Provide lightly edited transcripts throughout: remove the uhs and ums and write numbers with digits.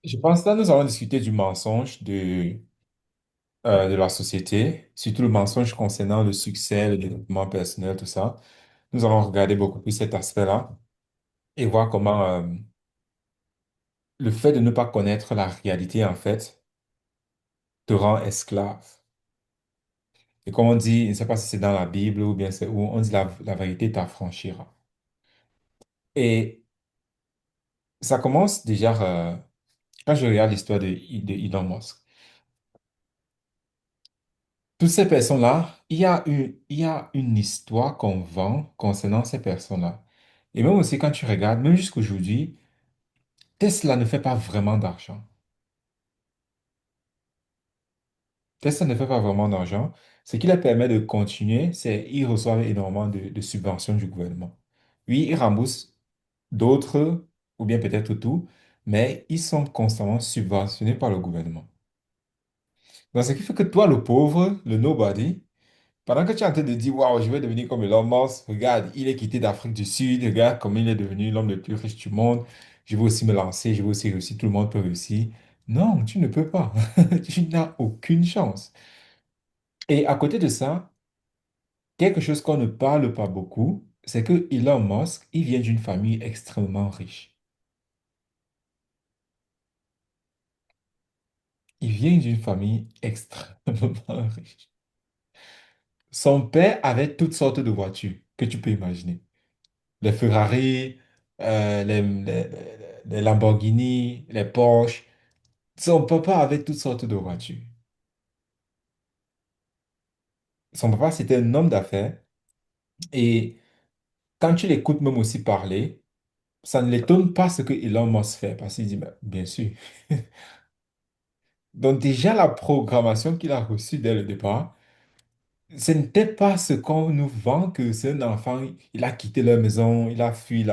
Je pense que là, nous allons discuter du mensonge de la société, surtout le mensonge concernant le succès, le développement personnel, tout ça. Nous allons regarder beaucoup plus cet aspect-là et voir comment le fait de ne pas connaître la réalité, en fait, te rend esclave. Et comme on dit, je ne sais pas si c'est dans la Bible ou bien c'est où, on dit la vérité t'affranchira. Et ça commence déjà quand je regarde l'histoire de Elon Musk. Toutes ces personnes-là, il y a une histoire qu'on vend concernant ces personnes-là. Et même aussi quand tu regardes, même jusqu'aujourd'hui, Tesla ne fait pas vraiment d'argent. Tesla ne fait pas vraiment d'argent. Ce qui leur permet de continuer, c'est qu'ils reçoivent énormément de subventions du gouvernement. Oui, ils remboursent d'autres, ou bien peut-être tout, mais ils sont constamment subventionnés par le gouvernement. Donc, ce qui fait que toi, le pauvre, le nobody, pendant que tu es en train de dire, waouh, je vais devenir comme Elon Musk, regarde, il est quitté d'Afrique du Sud, regarde comment il est devenu l'homme le plus riche du monde, je vais aussi me lancer, je vais aussi réussir, tout le monde peut réussir. Non, tu ne peux pas. Tu n'as aucune chance. Et à côté de ça, quelque chose qu'on ne parle pas beaucoup, c'est que Elon Musk, il vient d'une famille extrêmement riche. Il vient d'une famille extrêmement riche. Son père avait toutes sortes de voitures que tu peux imaginer. Les Ferrari, les Lamborghini, les Porsche. Son papa avait toutes sortes de voitures. Son papa, c'était un homme d'affaires. Et quand tu l'écoutes même aussi parler, ça ne l'étonne pas ce que Elon Musk fait. Parce qu'il dit, ben, bien sûr. Donc déjà, la programmation qu'il a reçue dès le départ, ce n'était pas ce qu'on nous vend que c'est un enfant, il a quitté leur maison, il a fui,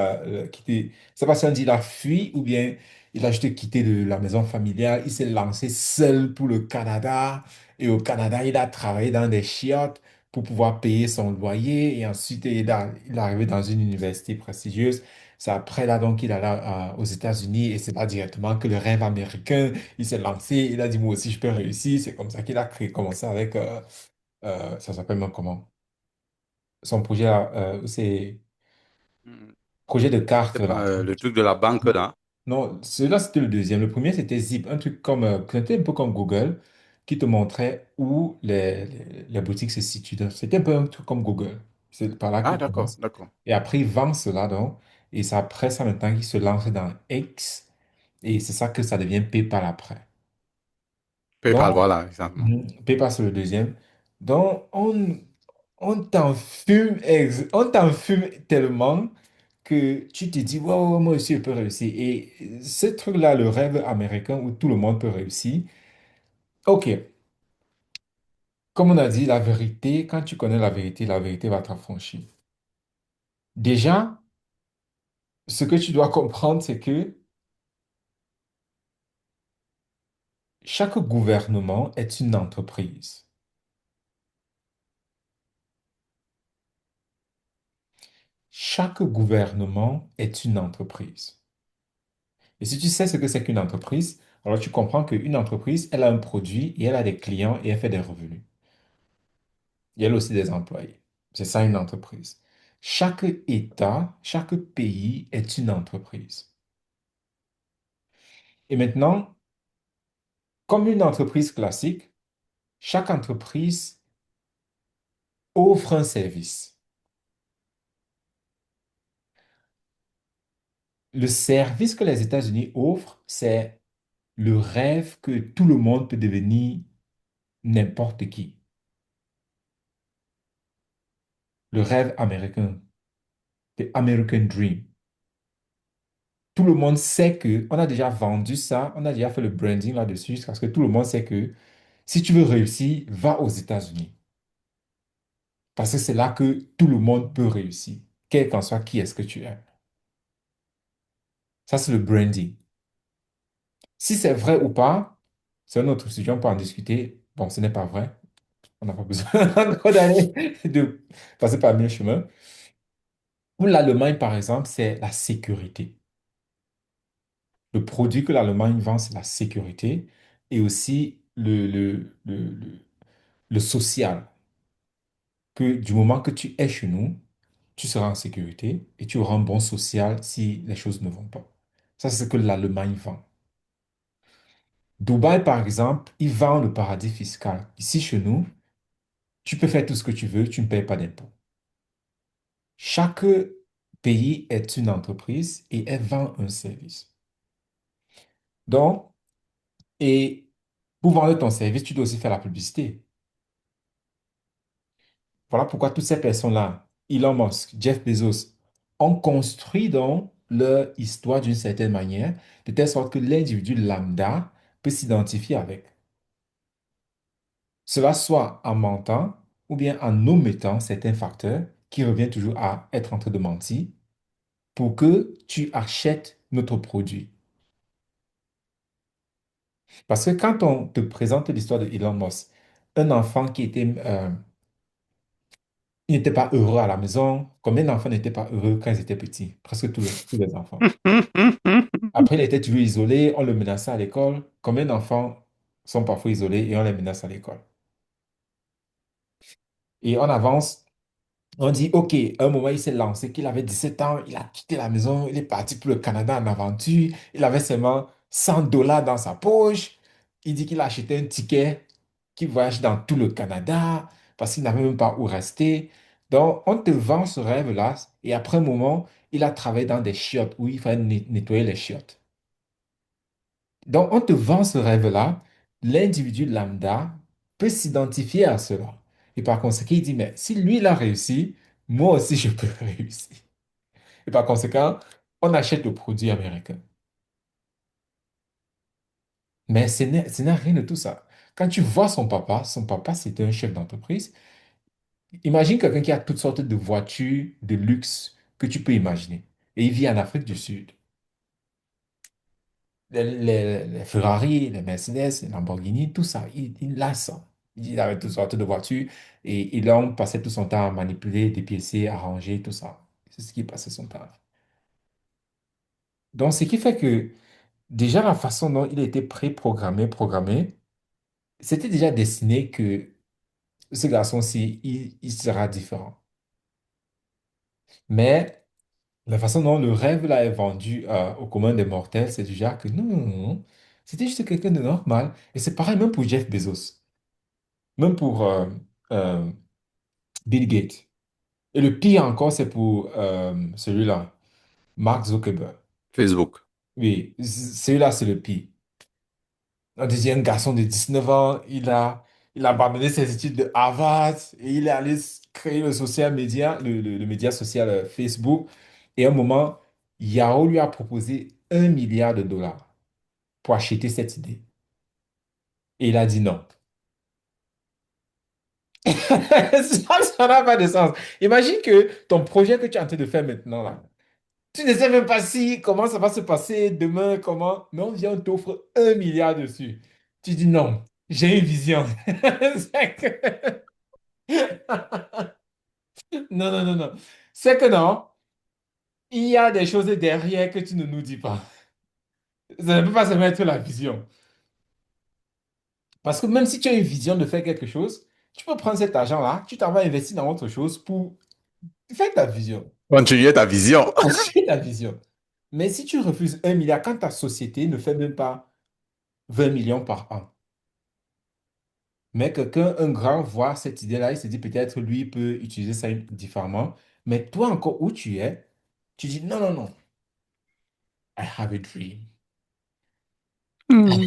quitté. C'est pas si on dit il a fui ou bien il a juste quitté la maison familiale, il s'est lancé seul pour le Canada et au Canada, il a travaillé dans des chiottes pour pouvoir payer son loyer et ensuite il est arrivé dans une université prestigieuse. C'est après là donc qu'il allait aux États-Unis et c'est là directement que le rêve américain, il s'est lancé, il a dit moi aussi je peux réussir. C'est comme ça qu'il a commencé avec ça s'appelle maintenant comment? Son projet, c'est Hmm. projet de C'est carte pas là. le truc de la banque là. Non, celui-là, c'était le deuxième. Le premier, c'était Zip, un truc comme, c'était un peu comme Google, qui te montrait où les boutiques se situent. Donc, c'était un peu un truc comme Google. C'est par là Ah, qu'il d'accord, commence. d'accord. Et après, il vend cela, donc, et c'est après ça maintenant qu'il se lance dans X, et c'est ça que ça devient PayPal après. PayPal, Donc, voilà, exactement. PayPal, c'est le deuxième. Donc, on t'enfume tellement que tu te dis, ouais, ouais, ouais, moi aussi, je peux réussir. Et ce truc-là, le rêve américain où tout le monde peut réussir, ok, comme on a dit, la vérité, quand tu connais la vérité va t'affranchir. Déjà, ce que tu dois comprendre, c'est que chaque gouvernement est une entreprise. Chaque gouvernement est une entreprise. Et si tu sais ce que c'est qu'une entreprise, alors tu comprends qu'une entreprise, elle a un produit et elle a des clients et elle fait des revenus. Il y a aussi des employés. C'est ça une entreprise. Chaque État, chaque pays est une entreprise. Et maintenant, comme une entreprise classique, chaque entreprise offre un service. Le service que les États-Unis offrent, c'est le rêve que tout le monde peut devenir n'importe qui. Le rêve américain, the American Dream. Tout le monde sait que, on a déjà vendu ça, on a déjà fait le branding là-dessus, parce que tout le monde sait que si tu veux réussir, va aux États-Unis. Parce que c'est là que tout le monde peut réussir, quel qu'en soit qui est-ce que tu es. Ça, c'est le branding. Si c'est vrai ou pas, c'est un autre sujet, on peut en discuter. Bon, ce n'est pas vrai. On n'a pas besoin encore de passer par mille chemins. Pour l'Allemagne, par exemple, c'est la sécurité. Le produit que l'Allemagne vend, c'est la sécurité et aussi le social. Que du moment que tu es chez nous, tu seras en sécurité et tu auras un bon social si les choses ne vont pas. Ça, c'est ce que l'Allemagne vend. Dubaï, par exemple, il vend le paradis fiscal. Ici, chez nous, tu peux faire tout ce que tu veux, tu ne payes pas d'impôts. Chaque pays est une entreprise et elle vend un service. Donc, et pour vendre ton service, tu dois aussi faire la publicité. Voilà pourquoi toutes ces personnes-là, Elon Musk, Jeff Bezos, ont construit donc leur histoire d'une certaine manière, de telle sorte que l'individu lambda peut s'identifier avec. Cela soit en mentant ou bien en omettant certains facteurs qui reviennent toujours à être en train de mentir pour que tu achètes notre produit. Parce que quand on te présente l'histoire de Elon Musk, un enfant qui était, il n'était pas heureux à la maison, combien d'enfants n'étaient pas heureux quand ils étaient petits? Presque tous les enfants. Après, il était toujours isolé, on le menaçait à l'école. Combien d'enfants sont parfois isolés et on les menace à l'école? Et on avance. On dit, OK, à un moment, il s'est lancé, qu'il avait 17 ans, il a quitté la maison, il est parti pour le Canada en aventure, il avait seulement $100 dans sa poche. Il dit qu'il a acheté un ticket qui voyage dans tout le Canada parce qu'il n'avait même pas où rester. Donc, on te vend ce rêve-là et après un moment, il a travaillé dans des chiottes où il fallait nettoyer les chiottes. Donc, on te vend ce rêve-là, l'individu lambda peut s'identifier à cela. Et par conséquent, il dit, mais si lui, il a réussi, moi aussi, je peux réussir. Et par conséquent, on achète le produit américain. Mais ce n'est rien de tout ça. Quand tu vois son papa, c'était un chef d'entreprise. Imagine quelqu'un qui a toutes sortes de voitures de luxe que tu peux imaginer. Et il vit en Afrique du Sud. Les Ferrari, les Mercedes, les Lamborghini, tout ça, il a ça. Il avait toutes sortes de voitures et il a passé tout son temps à manipuler, dépiécer, arranger, tout ça. C'est ce qui passait son temps. Donc, ce qui fait que déjà la façon dont il était pré-programmé, programmé, c'était déjà destiné que ce garçon-ci, il sera différent. Mais la façon dont le rêve là est vendu au commun des mortels, c'est du genre que non, non, non, non. C'était juste quelqu'un de normal. Et c'est pareil même pour Jeff Bezos. Même pour euh, Bill Gates. Et le pire encore, c'est pour celui-là, Mark Zuckerberg. Facebook. Oui, celui-là, c'est le pire. Un deuxième garçon de 19 ans, il a abandonné ses études de Harvard et il est allé créer le social média, le média social Facebook. Et à un moment, Yahoo lui a proposé $1 milliard pour acheter cette idée. Et il a dit non. Ça n'a pas de sens. Imagine que ton projet que tu es en train de faire maintenant, là, tu ne sais même pas si, comment ça va se passer demain, comment, mais on vient, on t'offre 1 milliard dessus. Tu dis non, j'ai une vision. C'est que- Non, non, non, non. C'est que non, il y a des choses derrière que tu ne nous dis pas. Ça ne peut pas se mettre la vision. Parce que même si tu as une vision de faire quelque chose, tu peux prendre cet argent-là, tu t'en vas investir dans autre chose pour faire ta vision. Continuez ta vision. Poursuivre ta vision. Mais si tu refuses 1 milliard, quand ta société ne fait même pas 20 millions par an, mais quelqu'un, un grand, voit cette idée-là, il se dit peut-être lui il peut utiliser ça différemment. Mais toi encore où tu es, tu dis non, non, non, I have a dream. Hmm.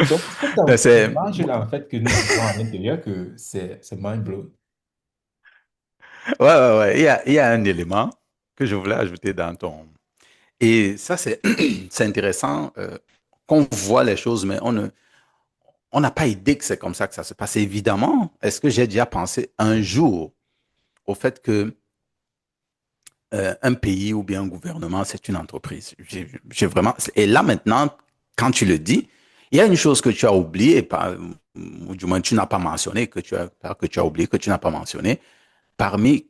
Donc, c'est Ben, un c'est, mélange-là, en fait, que nous vivons à l'intérieur, que c'est mind-blowing. ouais, ouais, ouais. Il y a un élément que je voulais ajouter dans ton. Et ça, c'est, c'est intéressant qu'on voit les choses, mais on n'a pas idée que c'est comme ça que ça se passe. Évidemment, est-ce que j'ai déjà pensé un jour au fait que un pays ou bien un gouvernement, c'est une entreprise? J'ai vraiment. Et là, maintenant, quand tu le dis, il y a une chose que tu as oubliée, ou du moins tu n'as pas mentionné, que tu as oublié, que tu n'as pas mentionné. Parmi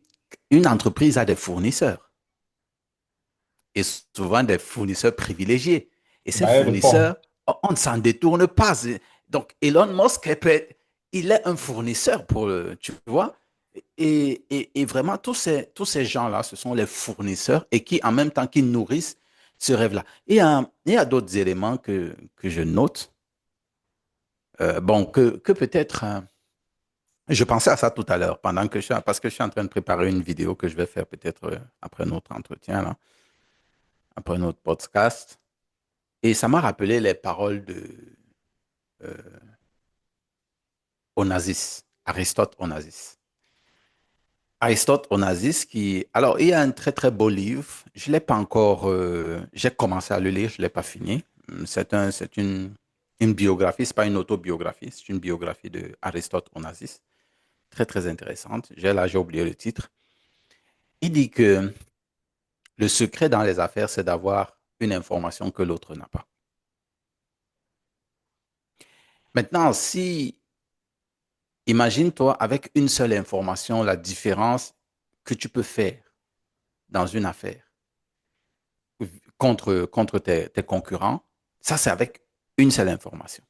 une entreprise a des fournisseurs. et souvent des fournisseurs privilégiés. Et ces Bailleur de fonds. fournisseurs, on ne s'en détourne pas. Donc, Elon Musk, il est un fournisseur pour tu vois. Et vraiment, tous ces gens-là, ce sont les fournisseurs et qui, en même temps, qui nourrissent ce rêve-là. Il y a d'autres éléments que je note. Bon, que peut-être, je pensais à ça tout à l'heure, parce que je suis en train de préparer une vidéo que je vais faire peut-être après notre entretien, là, après notre podcast. Et ça m'a rappelé les paroles de euh, Onassis, Aristote Onassis. Aristote Onassis qui... Alors, il y a un très, très beau livre. Je ne l'ai pas encore... j'ai commencé à le lire, je ne l'ai pas fini. C'est une biographie, ce n'est pas une autobiographie, c'est une biographie de Aristote Onassis. Très, très intéressante. J'ai oublié le titre. Il dit que le secret dans les affaires, c'est d'avoir une information que l'autre n'a pas. Maintenant, si, imagine-toi avec une seule information, la différence que tu peux faire dans une affaire contre tes concurrents, ça c'est avec une seule information.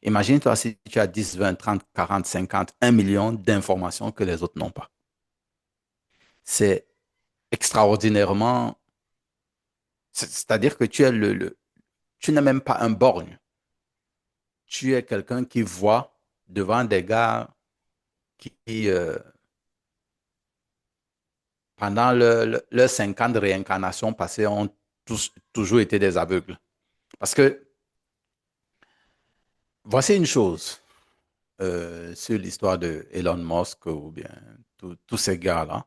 Imagine-toi si tu as 10, 20, 30, 40, 50, 1 million d'informations que les autres n'ont pas. C'est extraordinairement, c'est-à-dire que tu n'es même pas un borgne. Tu es quelqu'un qui voit devant des gars qui, pendant leurs 50 réincarnations passées, ont toujours été des aveugles. Parce que, voici une chose sur l'histoire de Elon Musk ou bien tous ces gars-là.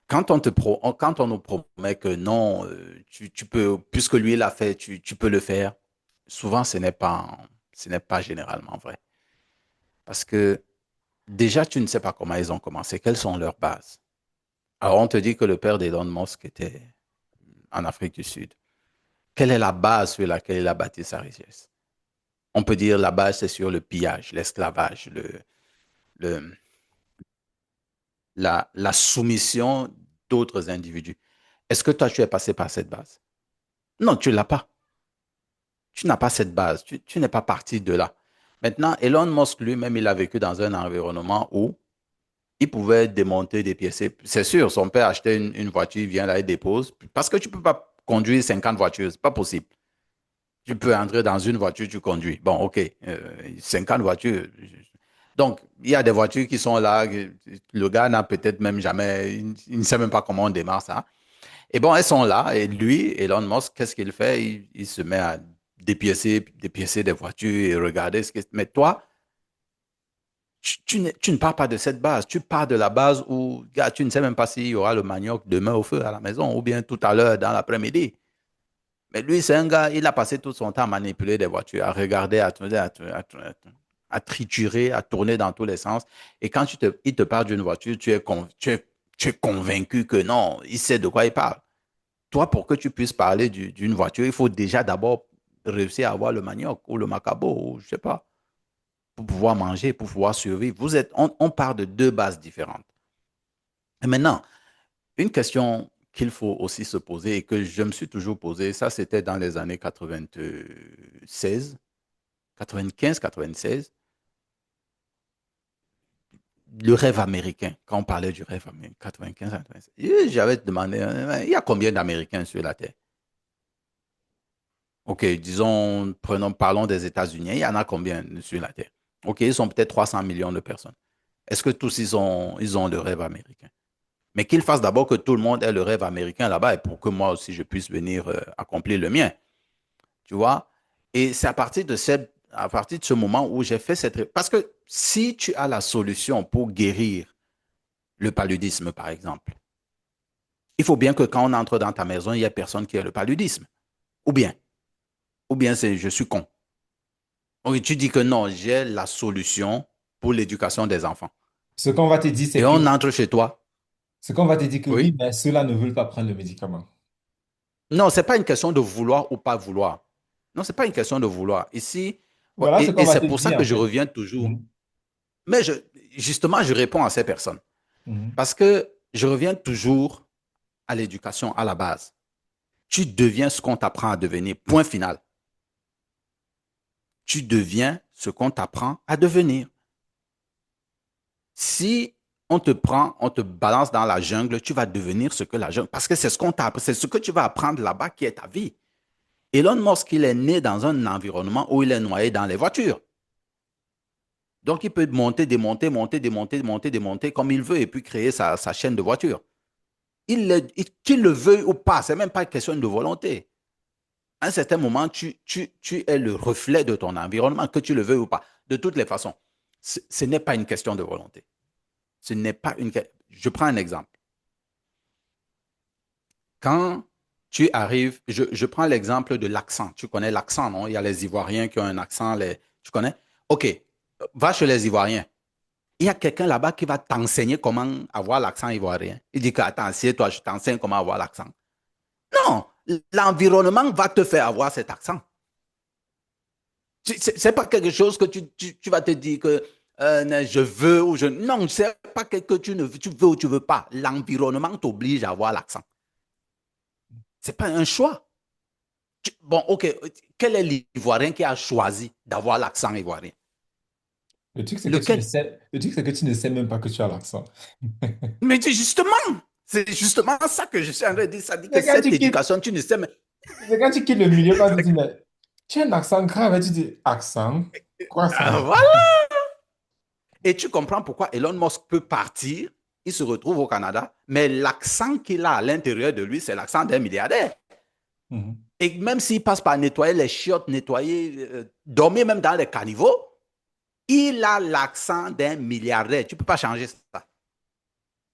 Quand on nous promet que non, tu peux, puisque lui l'a fait, tu peux le faire, souvent ce n'est pas généralement vrai. Parce que déjà, tu ne sais pas comment ils ont commencé, quelles sont leurs bases. Alors, on te dit que le père d'Elon Musk était en Afrique du Sud. Quelle est la base sur laquelle il a bâti sa richesse? On peut dire la base, c'est sur le pillage, l'esclavage, le, la soumission d'autres individus. Est-ce que toi, tu es passé par cette base? Non, tu ne l'as pas. Tu n'as pas cette base. Tu n'es pas parti de là. Maintenant, Elon Musk lui-même, il a vécu dans un environnement où il pouvait démonter des pièces. C'est sûr, son père achetait une voiture, il vient là, il dépose. Parce que tu ne peux pas conduire 50 voitures, ce n'est pas possible. Tu peux entrer dans une voiture, tu conduis. Bon, OK, 50 voitures. Donc, il y a des voitures qui sont là, le gars n'a peut-être même jamais, il ne sait même pas comment on démarre ça. Et bon, elles sont là, et lui, Elon Musk, qu'est-ce qu'il fait? Il se met à dépiécer des voitures et regarder ce que... Mais toi, tu ne pars pas de cette base. Tu pars de la base où, gars, tu ne sais même pas s'il y aura le manioc demain au feu à la maison ou bien tout à l'heure dans l'après-midi. Mais lui, c'est un gars, il a passé tout son temps à manipuler des voitures, à regarder, à triturer, à tourner dans tous les sens. Et quand il te parle d'une voiture, tu es convaincu que non, il sait de quoi il parle. Toi, pour que tu puisses parler d'une voiture, il faut déjà d'abord réussir à avoir le manioc ou le macabo, ou je sais pas, pour pouvoir manger, pour pouvoir survivre. On part de deux bases différentes. Et maintenant, une question qu'il faut aussi se poser et que je me suis toujours posé, ça c'était dans les années 96, 95, 96, le rêve américain, quand on parlait du rêve américain, 95, 96, j'avais demandé, il y a combien d'Américains sur la Terre? OK, disons, parlons des États-Unis, il y en a combien sur la Terre? OK, ils sont peut-être 300 millions de personnes. Est-ce que tous ils ont le rêve américain? Mais qu'il fasse d'abord que tout le monde ait le rêve américain là-bas et pour que moi aussi je puisse venir accomplir le mien. Tu vois? Et c'est à partir de ce moment où j'ai fait cette... Parce que si tu as la solution pour guérir le paludisme, par exemple, il faut bien que quand on entre dans ta maison, il y ait personne qui ait le paludisme. Ou bien, ou bien c'est je suis con. Donc tu dis que non, j'ai la solution pour l'éducation des enfants. Ce qu'on va te dire, Et c'est que, on entre chez toi. ce qu'on va te dire que oui, Oui. mais ceux-là ne veulent pas prendre le médicament. Non, c'est pas une question de vouloir ou pas vouloir. Non, c'est pas une question de vouloir. Ici, Voilà ce qu'on et va c'est te pour ça dire, que en je fait. reviens toujours. Mhm. Mais justement, je réponds à ces personnes. Mhm. Parce que je reviens toujours. à l'éducation à la base. Tu deviens ce qu'on t'apprend à devenir. Point final. Tu deviens ce qu'on t'apprend à devenir. Si on te prend, on te balance dans la jungle, tu vas devenir ce que la jungle, parce que c'est ce qu'on t'a appris, c'est ce que tu vas apprendre là-bas qui est ta vie. Elon Musk, il est né dans un environnement où il est noyé dans les voitures. Donc, il peut monter, démonter, monter, démonter, monter, démonter comme il veut et puis créer sa chaîne de voitures. Qu'il le veuille ou pas, c'est même pas une question de volonté. À un certain moment, tu es le reflet de ton environnement, que tu le veuilles ou pas. De toutes les façons, ce n'est pas une question de volonté. Ce n'est pas une. Je prends un exemple. Quand tu arrives, je prends l'exemple de l'accent. Tu connais l'accent, non? Il y a les Ivoiriens qui ont un accent. Tu connais? OK, va chez les Ivoiriens. Il y a quelqu'un là-bas qui va t'enseigner comment avoir l'accent ivoirien. Il dit que, attends, toi je t'enseigne comment avoir l'accent. Non, l'environnement va te faire avoir cet accent. C'est pas quelque chose que tu vas te dire que je veux ou je. Non, c'est pas quelque chose que tu veux ou tu veux pas. L'environnement t'oblige à avoir l'accent. C'est pas un choix. Bon, ok, quel est l'Ivoirien qui a choisi d'avoir l'accent ivoirien? Le truc, c'est que tu ne Lequel? sais, le truc, c'est que tu ne sais même pas que tu as l'accent. Mais c'est justement ça que je suis en train de dire. Ça dit que C'est quand cette tu quittes, éducation, tu ne sais, mais c'est quand tu quittes le milieu, quand tu dis, mais tu as un accent grave, et tu dis, accent? Quoi ça? voilà. Et tu comprends pourquoi Elon Musk peut partir, il se retrouve au Canada, mais l'accent qu'il a à l'intérieur de lui, c'est l'accent d'un milliardaire. Mhm. Et même s'il passe par nettoyer les chiottes, nettoyer, dormir même dans les caniveaux, il a l'accent d'un milliardaire. Tu ne peux pas changer ça.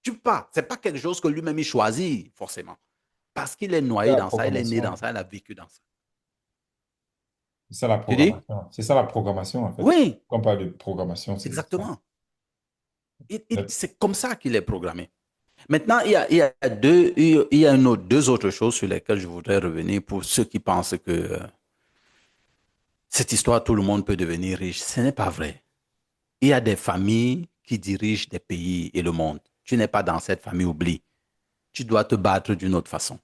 Tu ne peux pas. Ce n'est pas quelque chose que lui-même il choisit, forcément. Parce qu'il est C'est noyé la dans ça, il est né dans programmation. ça, il a vécu dans ça. C'est ça la Tu dis? programmation. C'est ça la programmation, en fait. Oui, Quand on parle de programmation, c'est ça. exactement. Mais C'est comme ça qu'il est programmé. Maintenant, il y a deux autres choses sur lesquelles je voudrais revenir pour ceux qui pensent que cette histoire, tout le monde peut devenir riche. Ce n'est pas vrai. Il y a des familles qui dirigent des pays et le monde. Tu n'es pas dans cette famille, oublie. Tu dois te battre d'une autre façon.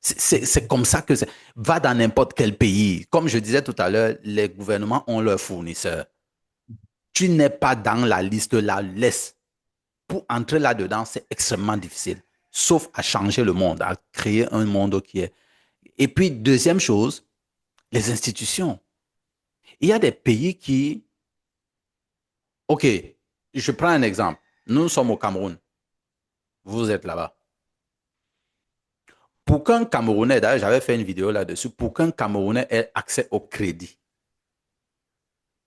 C'est comme ça que c'est. Va dans n'importe quel pays. Comme je disais tout à l'heure, les gouvernements ont leurs fournisseurs. Tu n'es pas dans la liste là, laisse. Pour entrer là-dedans, c'est extrêmement difficile. Sauf à changer le monde, à créer un monde qui est. Et puis, deuxième chose, les institutions. Il y a des pays qui. OK, je prends un exemple. Nous sommes au Cameroun. Vous êtes là-bas. Pour qu'un Camerounais, d'ailleurs, j'avais fait une vidéo là-dessus, pour qu'un Camerounais ait accès au crédit,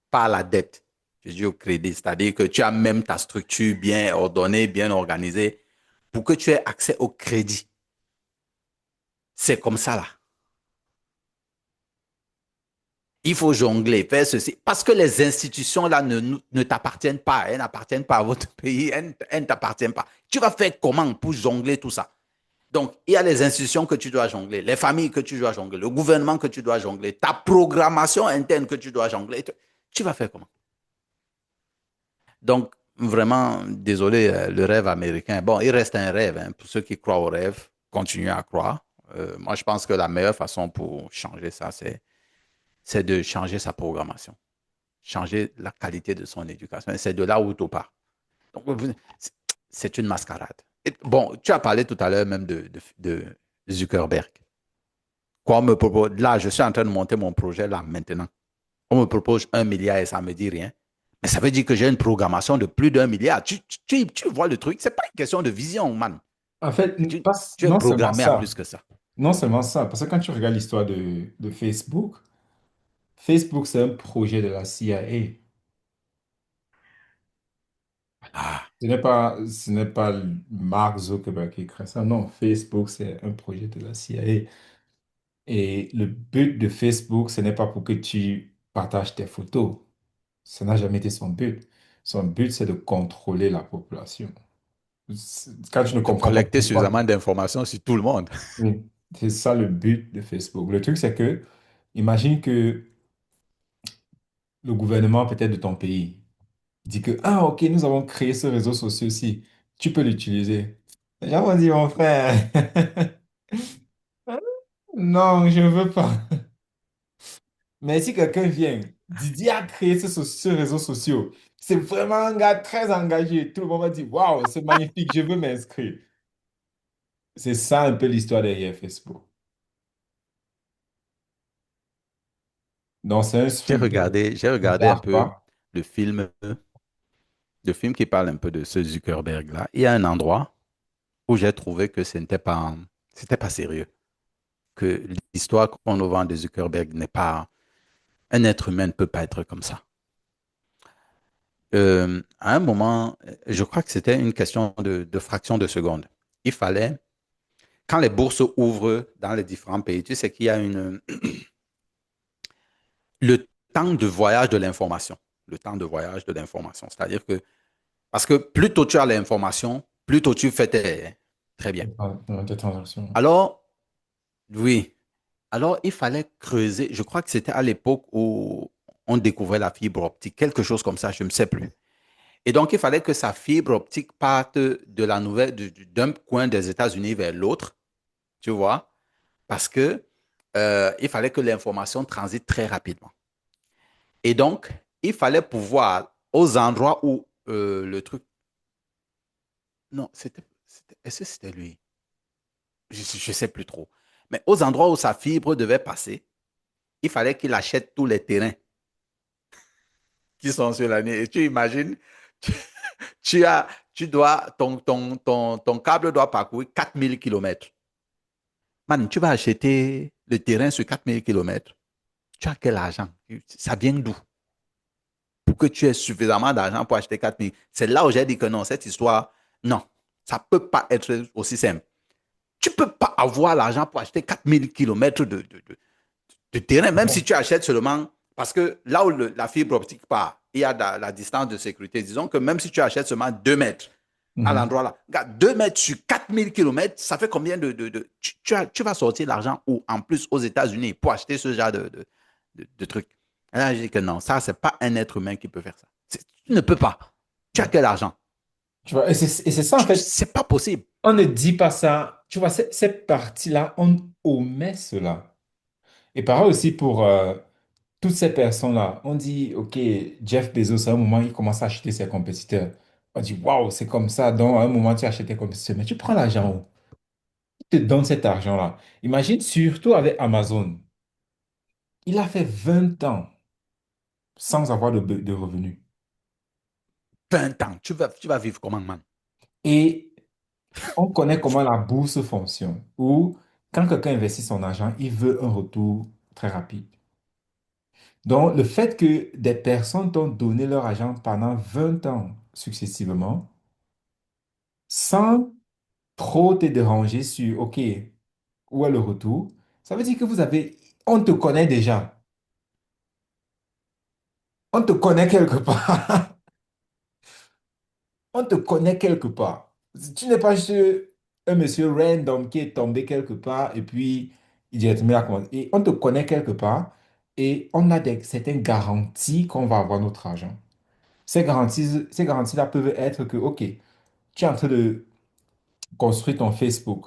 pas à la dette, je dis au crédit, c'est-à-dire que tu as même ta structure bien ordonnée, bien organisée, pour que tu aies accès au crédit. C'est comme ça là. Il faut jongler, faire ceci. Parce que les institutions là ne t'appartiennent pas. Elles n'appartiennent pas à votre pays. Elles ne t'appartiennent pas. Tu vas faire comment pour jongler tout ça? Donc, il y a les institutions que tu dois jongler, les familles que tu dois jongler, le gouvernement que tu dois jongler, ta programmation interne que tu dois jongler. Tu vas faire comment? Donc, vraiment, désolé, le rêve américain. Bon, il reste un rêve. Hein. Pour ceux qui croient au rêve, continuez à croire. Moi, je pense que la meilleure façon pour changer ça, c'est de changer sa programmation, changer la qualité de son éducation. Et c'est de là où tout part. Donc, c'est une mascarade. Et, bon, tu as parlé tout à l'heure même de Zuckerberg. Quoi, on me propose, là, je suis en train de monter mon projet là maintenant. On me propose 1 milliard et ça ne me dit rien. Mais ça veut dire que j'ai une programmation de plus d'1 milliard. Tu vois le truc, c'est pas une question de vision, man. en fait, Tu, tu es non seulement programmé à ça, plus que ça. non seulement ça, parce que quand tu regardes l'histoire de Facebook, Facebook, c'est un projet de la CIA. Ah, Ce n'est pas Mark Zuckerberg qui crée ça. Non, Facebook, c'est un projet de la CIA. Et le but de Facebook, ce n'est pas pour que tu partages tes photos. Ça n'a jamais été son but. Son but, c'est de contrôler la population. Quand tu ne de comprends pas collecter pourquoi, suffisamment d'informations sur tout le monde. oui, c'est ça le but de Facebook. Le truc, c'est que, imagine que le gouvernement peut-être de ton pays dit que, ah, ok, nous avons créé ce réseau social-ci, tu peux l'utiliser. Les gens vont dire, mon frère, non, je ne veux pas. Mais si quelqu'un vient, Didier a créé ce réseau social. C'est vraiment un gars très engagé. Tout le monde va dire, waouh, c'est magnifique, je veux m'inscrire. C'est ça un peu l'histoire derrière Facebook. Donc, c'est un film que J'ai je ne regardé un regarde peu pas. le film, le film qui parle un peu de ce Zuckerberg-là. Il y a un endroit où j'ai trouvé que c'était pas sérieux, que l'histoire qu'on nous vend de Zuckerberg n'est pas, un être humain ne peut pas être comme ça. À un moment, je crois que c'était une question de fraction de seconde. Il fallait, quand les bourses ouvrent dans les différents pays, tu sais qu'il y a le temps de voyage de l'information. Le temps de voyage de l'information. C'est-à-dire que, parce que plus tôt tu as l'information, plus tôt tu fais très bien. Des transactions. Alors, oui. Alors, il fallait creuser. Je crois que c'était à l'époque où on découvrait la fibre optique, quelque chose comme ça, je ne sais plus. Et donc, il fallait que sa fibre optique parte de la nouvelle, d'un coin des États-Unis vers l'autre, tu vois, parce que il fallait que l'information transite très rapidement. Et donc, il fallait pouvoir, aux endroits où le truc. Non, est-ce que c'était lui? Je ne sais plus trop. Mais aux endroits où sa fibre devait passer, il fallait qu'il achète tous les terrains qui sont sur l'année. Et tu imagines, tu, tu as, tu dois, ton câble doit parcourir 4 000 kilomètres. Man, tu vas acheter le terrain sur 4 000 kilomètres. Tu as quel argent? Ça vient d'où? Pour que tu aies suffisamment d'argent pour acheter 4 000. C'est là où j'ai dit que non, cette histoire, non, ça ne peut pas être aussi simple. Tu ne peux pas avoir l'argent pour acheter 4 000 kilomètres de terrain, même si tu achètes seulement, parce que là où la fibre optique part, il y a la distance de sécurité. Disons que même si tu achètes seulement 2 mètres à Mhm. l'endroit là, regarde, 2 mètres sur 4000 kilomètres, ça fait combien tu vas sortir l'argent où, en plus, aux États-Unis, pour acheter ce genre de trucs. Et là, je dis que non, ça, c'est pas un être humain qui peut faire ça. Tu ne peux pas. Tu as Ouais. quel argent? Tu vois, et c'est ça, en fait, C'est pas possible. on ne dit pas ça. Tu vois, cette partie-là, on omet cela. Et pareil aussi pour toutes ces personnes-là. On dit, OK, Jeff Bezos, à un moment, il commence à acheter ses compétiteurs. On dit, waouh, c'est comme ça. Donc, à un moment, tu achètes tes compétiteurs. Mais tu prends l'argent où? Qui te donne cet argent-là? Imagine surtout avec Amazon. Il a fait 20 ans sans avoir de revenus. 20 ans. Tu vas vivre comment, man? Et on connaît comment la bourse fonctionne, où quand quelqu'un investit son argent, il veut un retour très rapide. Donc, le fait que des personnes t'ont donné leur argent pendant 20 ans successivement, sans trop te déranger sur, OK, où est le retour, ça veut dire que on te connaît déjà. On te connaît quelque part. On te connaît quelque part. Tu n'es pas juste un monsieur random qui est tombé quelque part et puis il directement a commencé. Et on te connaît quelque part et on a certaines garanties qu'on va avoir notre argent. Ces garanties-là peuvent être que, OK, tu es en train de construire ton Facebook.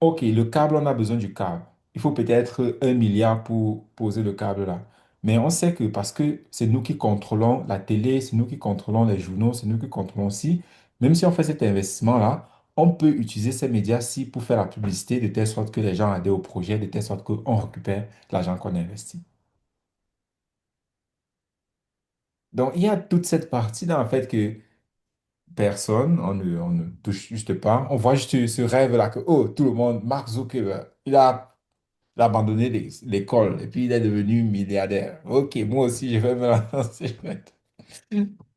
OK, le câble, on a besoin du câble. Il faut peut-être 1 milliard pour poser le câble là. Mais on sait que parce que c'est nous qui contrôlons la télé, c'est nous qui contrôlons les journaux, c'est nous qui contrôlons aussi, même si on fait cet investissement-là, on peut utiliser ces médias-ci pour faire la publicité de telle sorte que les gens adhèrent au projet, de telle sorte qu'on récupère l'argent qu'on a investi. Donc, il y a toute cette partie-là, en fait, que personne, on ne touche juste pas. On voit juste ce rêve-là que, oh, tout le monde, Mark Zuckerberg, il a abandonné l'école et puis il est devenu milliardaire. Ok, moi aussi, je vais me lancer.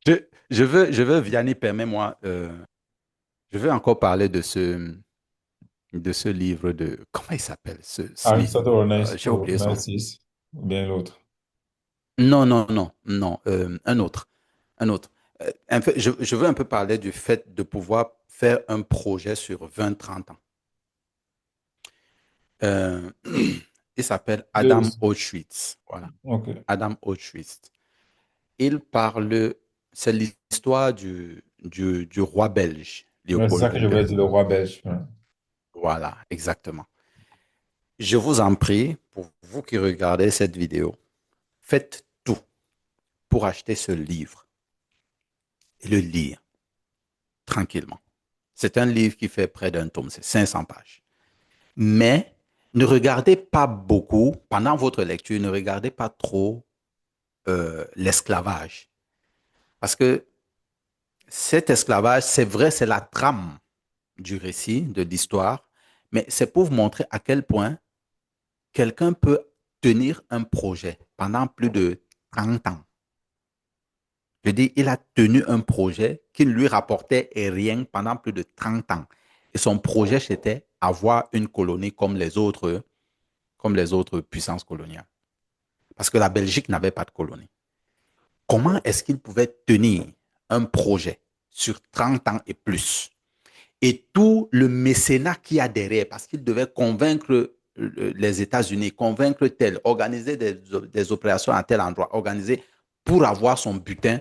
Je, je veux, Vianney, permets-moi, je veux encore parler de ce livre de, comment il s'appelle, ce Smith? Aristotle J'ai oublié son nom. Onassis, ou bien l'autre. Non, non, non, non, un autre, un autre. En fait, je veux un peu parler du fait de pouvoir faire un projet sur 20 30 ans. Euh, il s'appelle Adam Deux. Auschwitz. Voilà, Ok. Adam Auschwitz. Il parle, c'est l'histoire du roi belge, Ouais, c'est Léopold ça que je Bourguin. voulais dire, le roi belge. Ouais. Voilà, exactement. Je vous en prie, pour vous qui regardez cette vidéo, faites tout pour acheter ce livre et le lire tranquillement. C'est un livre qui fait près d'un tome, c'est 500 pages. Mais ne regardez pas beaucoup, pendant votre lecture, ne regardez pas trop l'esclavage. Parce que cet esclavage, c'est vrai, c'est la trame du récit, de l'histoire, mais c'est pour vous montrer à quel point quelqu'un peut tenir un projet pendant plus de 30 ans. Je dis, il a tenu un projet qui ne lui rapportait rien pendant plus de 30 ans. Et son projet, c'était avoir une colonie comme les autres puissances coloniales. Parce que la Belgique n'avait pas de colonie. Comment est-ce qu'il pouvait tenir un projet sur 30 ans et plus? Et tout le mécénat qu'il y a derrière, parce qu'il devait convaincre les États-Unis, convaincre tel, organiser des opérations à tel endroit, organiser pour avoir son butin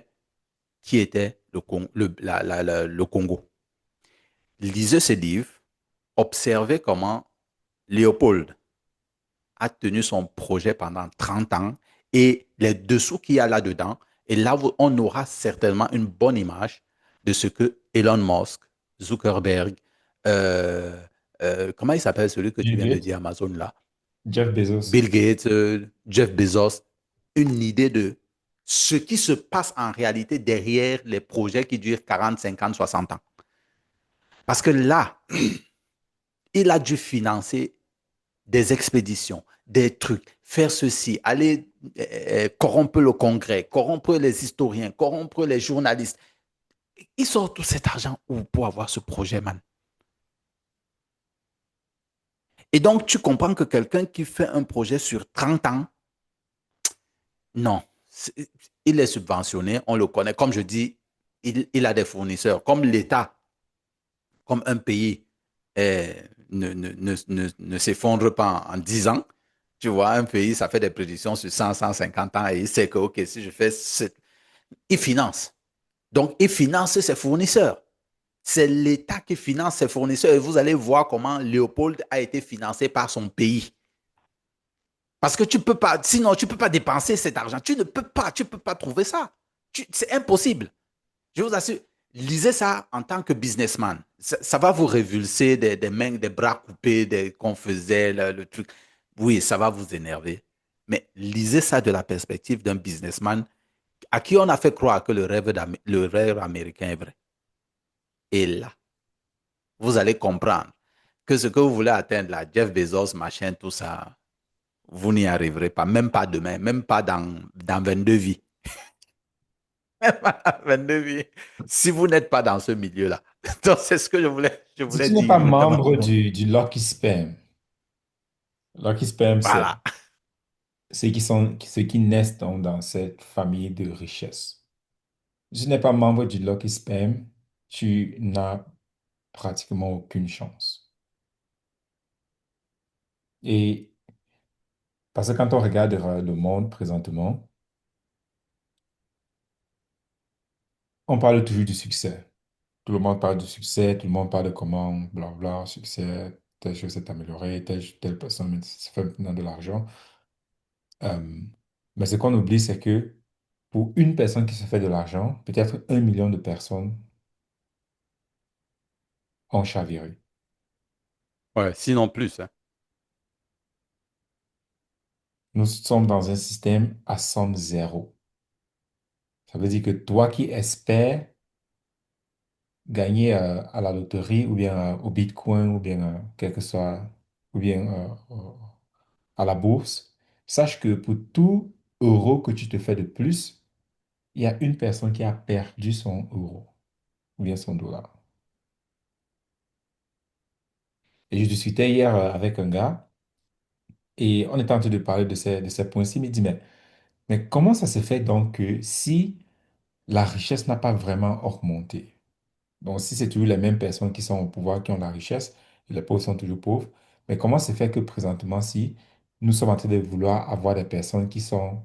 qui était le Congo. Lisez ce livre, observez comment Léopold a tenu son projet pendant 30 ans et les dessous qu'il y a là-dedans. Et là, on aura certainement une bonne image de ce que Elon Musk, Zuckerberg, euh, comment il s'appelle celui que tu Bill viens de dire, Gates, Amazon là, Jeff Bezos. Bill Gates, Jeff Bezos, une idée de ce qui se passe en réalité derrière les projets qui durent 40, 50, 60 ans. Parce que là, il a dû financer des expéditions, des trucs, faire ceci, aller corrompre le Congrès, corrompre les historiens, corrompre les journalistes. Il sort tout cet argent où pour avoir ce projet, man. Et donc, tu comprends que quelqu'un qui fait un projet sur 30 ans, non, il est subventionné, on le connaît. Comme je dis, il a des fournisseurs. Comme l'État, comme un pays euh, ne s'effondre pas en 10 ans, tu vois, un pays, ça fait des prédictions sur 100, 150 ans et il sait que, OK, si je fais... Il finance. Donc, il finance ses fournisseurs. C'est l'État qui finance ses fournisseurs. Et vous allez voir comment Léopold a été financé par son pays. Parce que tu peux pas, sinon tu peux pas dépenser cet argent. Tu peux pas trouver ça. C'est impossible. Je vous assure, lisez ça en tant que businessman. Ça va vous révulser des mains, des bras coupés, qu'on faisait, le truc. Oui, ça va vous énerver. Mais lisez ça de la perspective d'un businessman à qui on a fait croire que le rêve américain est vrai. Et là, vous allez comprendre que ce que vous voulez atteindre, là, Jeff Bezos, machin, tout ça, vous n'y arriverez pas, même pas demain, même pas dans 22 vies. Même pas dans 22 vies. Si vous n'êtes pas dans ce milieu-là. Donc, c'est ce que je Si voulais tu n'es pas dire vraiment. membre du Lucky Spam, Lucky Spam, c'est Voilà. ceux qui naissent dans cette famille de richesse. Si tu n'es pas membre du Lucky Spam, tu n'as pratiquement aucune chance. Et parce que quand on regarde le monde présentement, on parle toujours du succès. Tout le monde parle du succès, tout le monde parle de comment, blabla, succès, telle chose s'est améliorée, telle personne se fait maintenant de l'argent. Euh, mais ce qu'on oublie, c'est que pour une personne qui se fait de l'argent, peut-être 1 million de personnes ont chaviré. Ouais, sinon plus. Hein. Nous sommes dans un système à somme zéro. Ça veut dire que toi qui espères gagner à la loterie ou bien au Bitcoin ou bien quel que soit, ou bien à la bourse, sache que pour tout euro que tu te fais de plus, il y a une personne qui a perdu son euro ou bien son dollar. Et je discutais hier avec un gars et on était en train de parler de ces points-ci. Il me dit, mais comment ça se fait donc que si la richesse n'a pas vraiment augmenté? Donc, si c'est toujours les mêmes personnes qui sont au pouvoir, qui ont la richesse, et les pauvres sont toujours pauvres, mais comment se fait que présentement, si nous sommes en train de vouloir avoir des personnes qui sont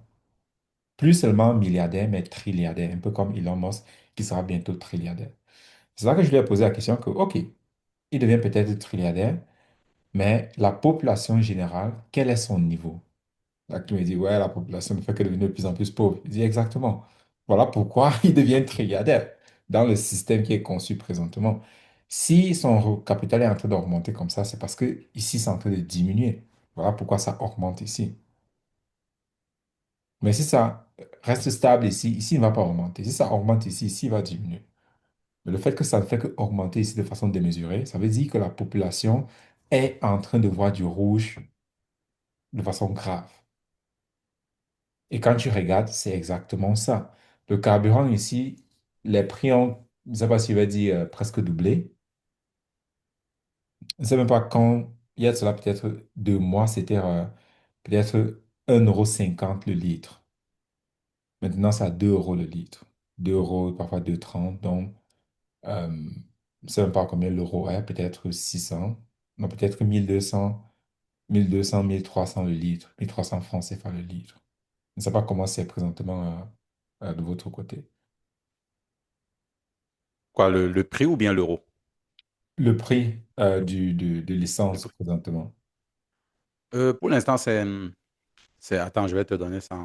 plus seulement milliardaires, mais trilliardaires, un peu comme Elon Musk, qui sera bientôt trilliardaire. C'est là que je lui ai posé la question que, OK, il devient peut-être trilliardaire, mais la population générale, quel est son niveau? Là, tu me dis, ouais, la population ne fait que devenir de plus en plus pauvre. Je dis exactement. Voilà pourquoi il devient trilliardaire dans le système qui est conçu présentement. Si son capital est en train d'augmenter comme ça, c'est parce que ici, c'est en train de diminuer. Voilà pourquoi ça augmente ici. Mais si ça reste stable ici, ici, il ne va pas augmenter. Si ça augmente ici, ici, il va diminuer. Mais le fait que ça ne fait que augmenter ici de façon démesurée, ça veut dire que la population est en train de voir du rouge de façon grave. Et quand tu regardes, c'est exactement ça. Le carburant ici, les prix ont, je ne sais pas si je vais dire presque doublé. Je ne sais même pas quand, il y a de cela peut-être 2 mois, c'était peut-être 1,50 € le litre. Maintenant, c'est à 2 euros le litre. 2 €, parfois 2,30 €. Donc, je ne sais même pas combien l'euro est, peut-être 600, non, peut-être 1200, 1300 le litre, 1300 francs CFA le litre. Je ne sais pas comment c'est présentement de votre côté. Quoi, le prix ou bien l'euro? Le prix de Le l'essence prix. présentement. Pour l'instant, attends, je vais te donner ça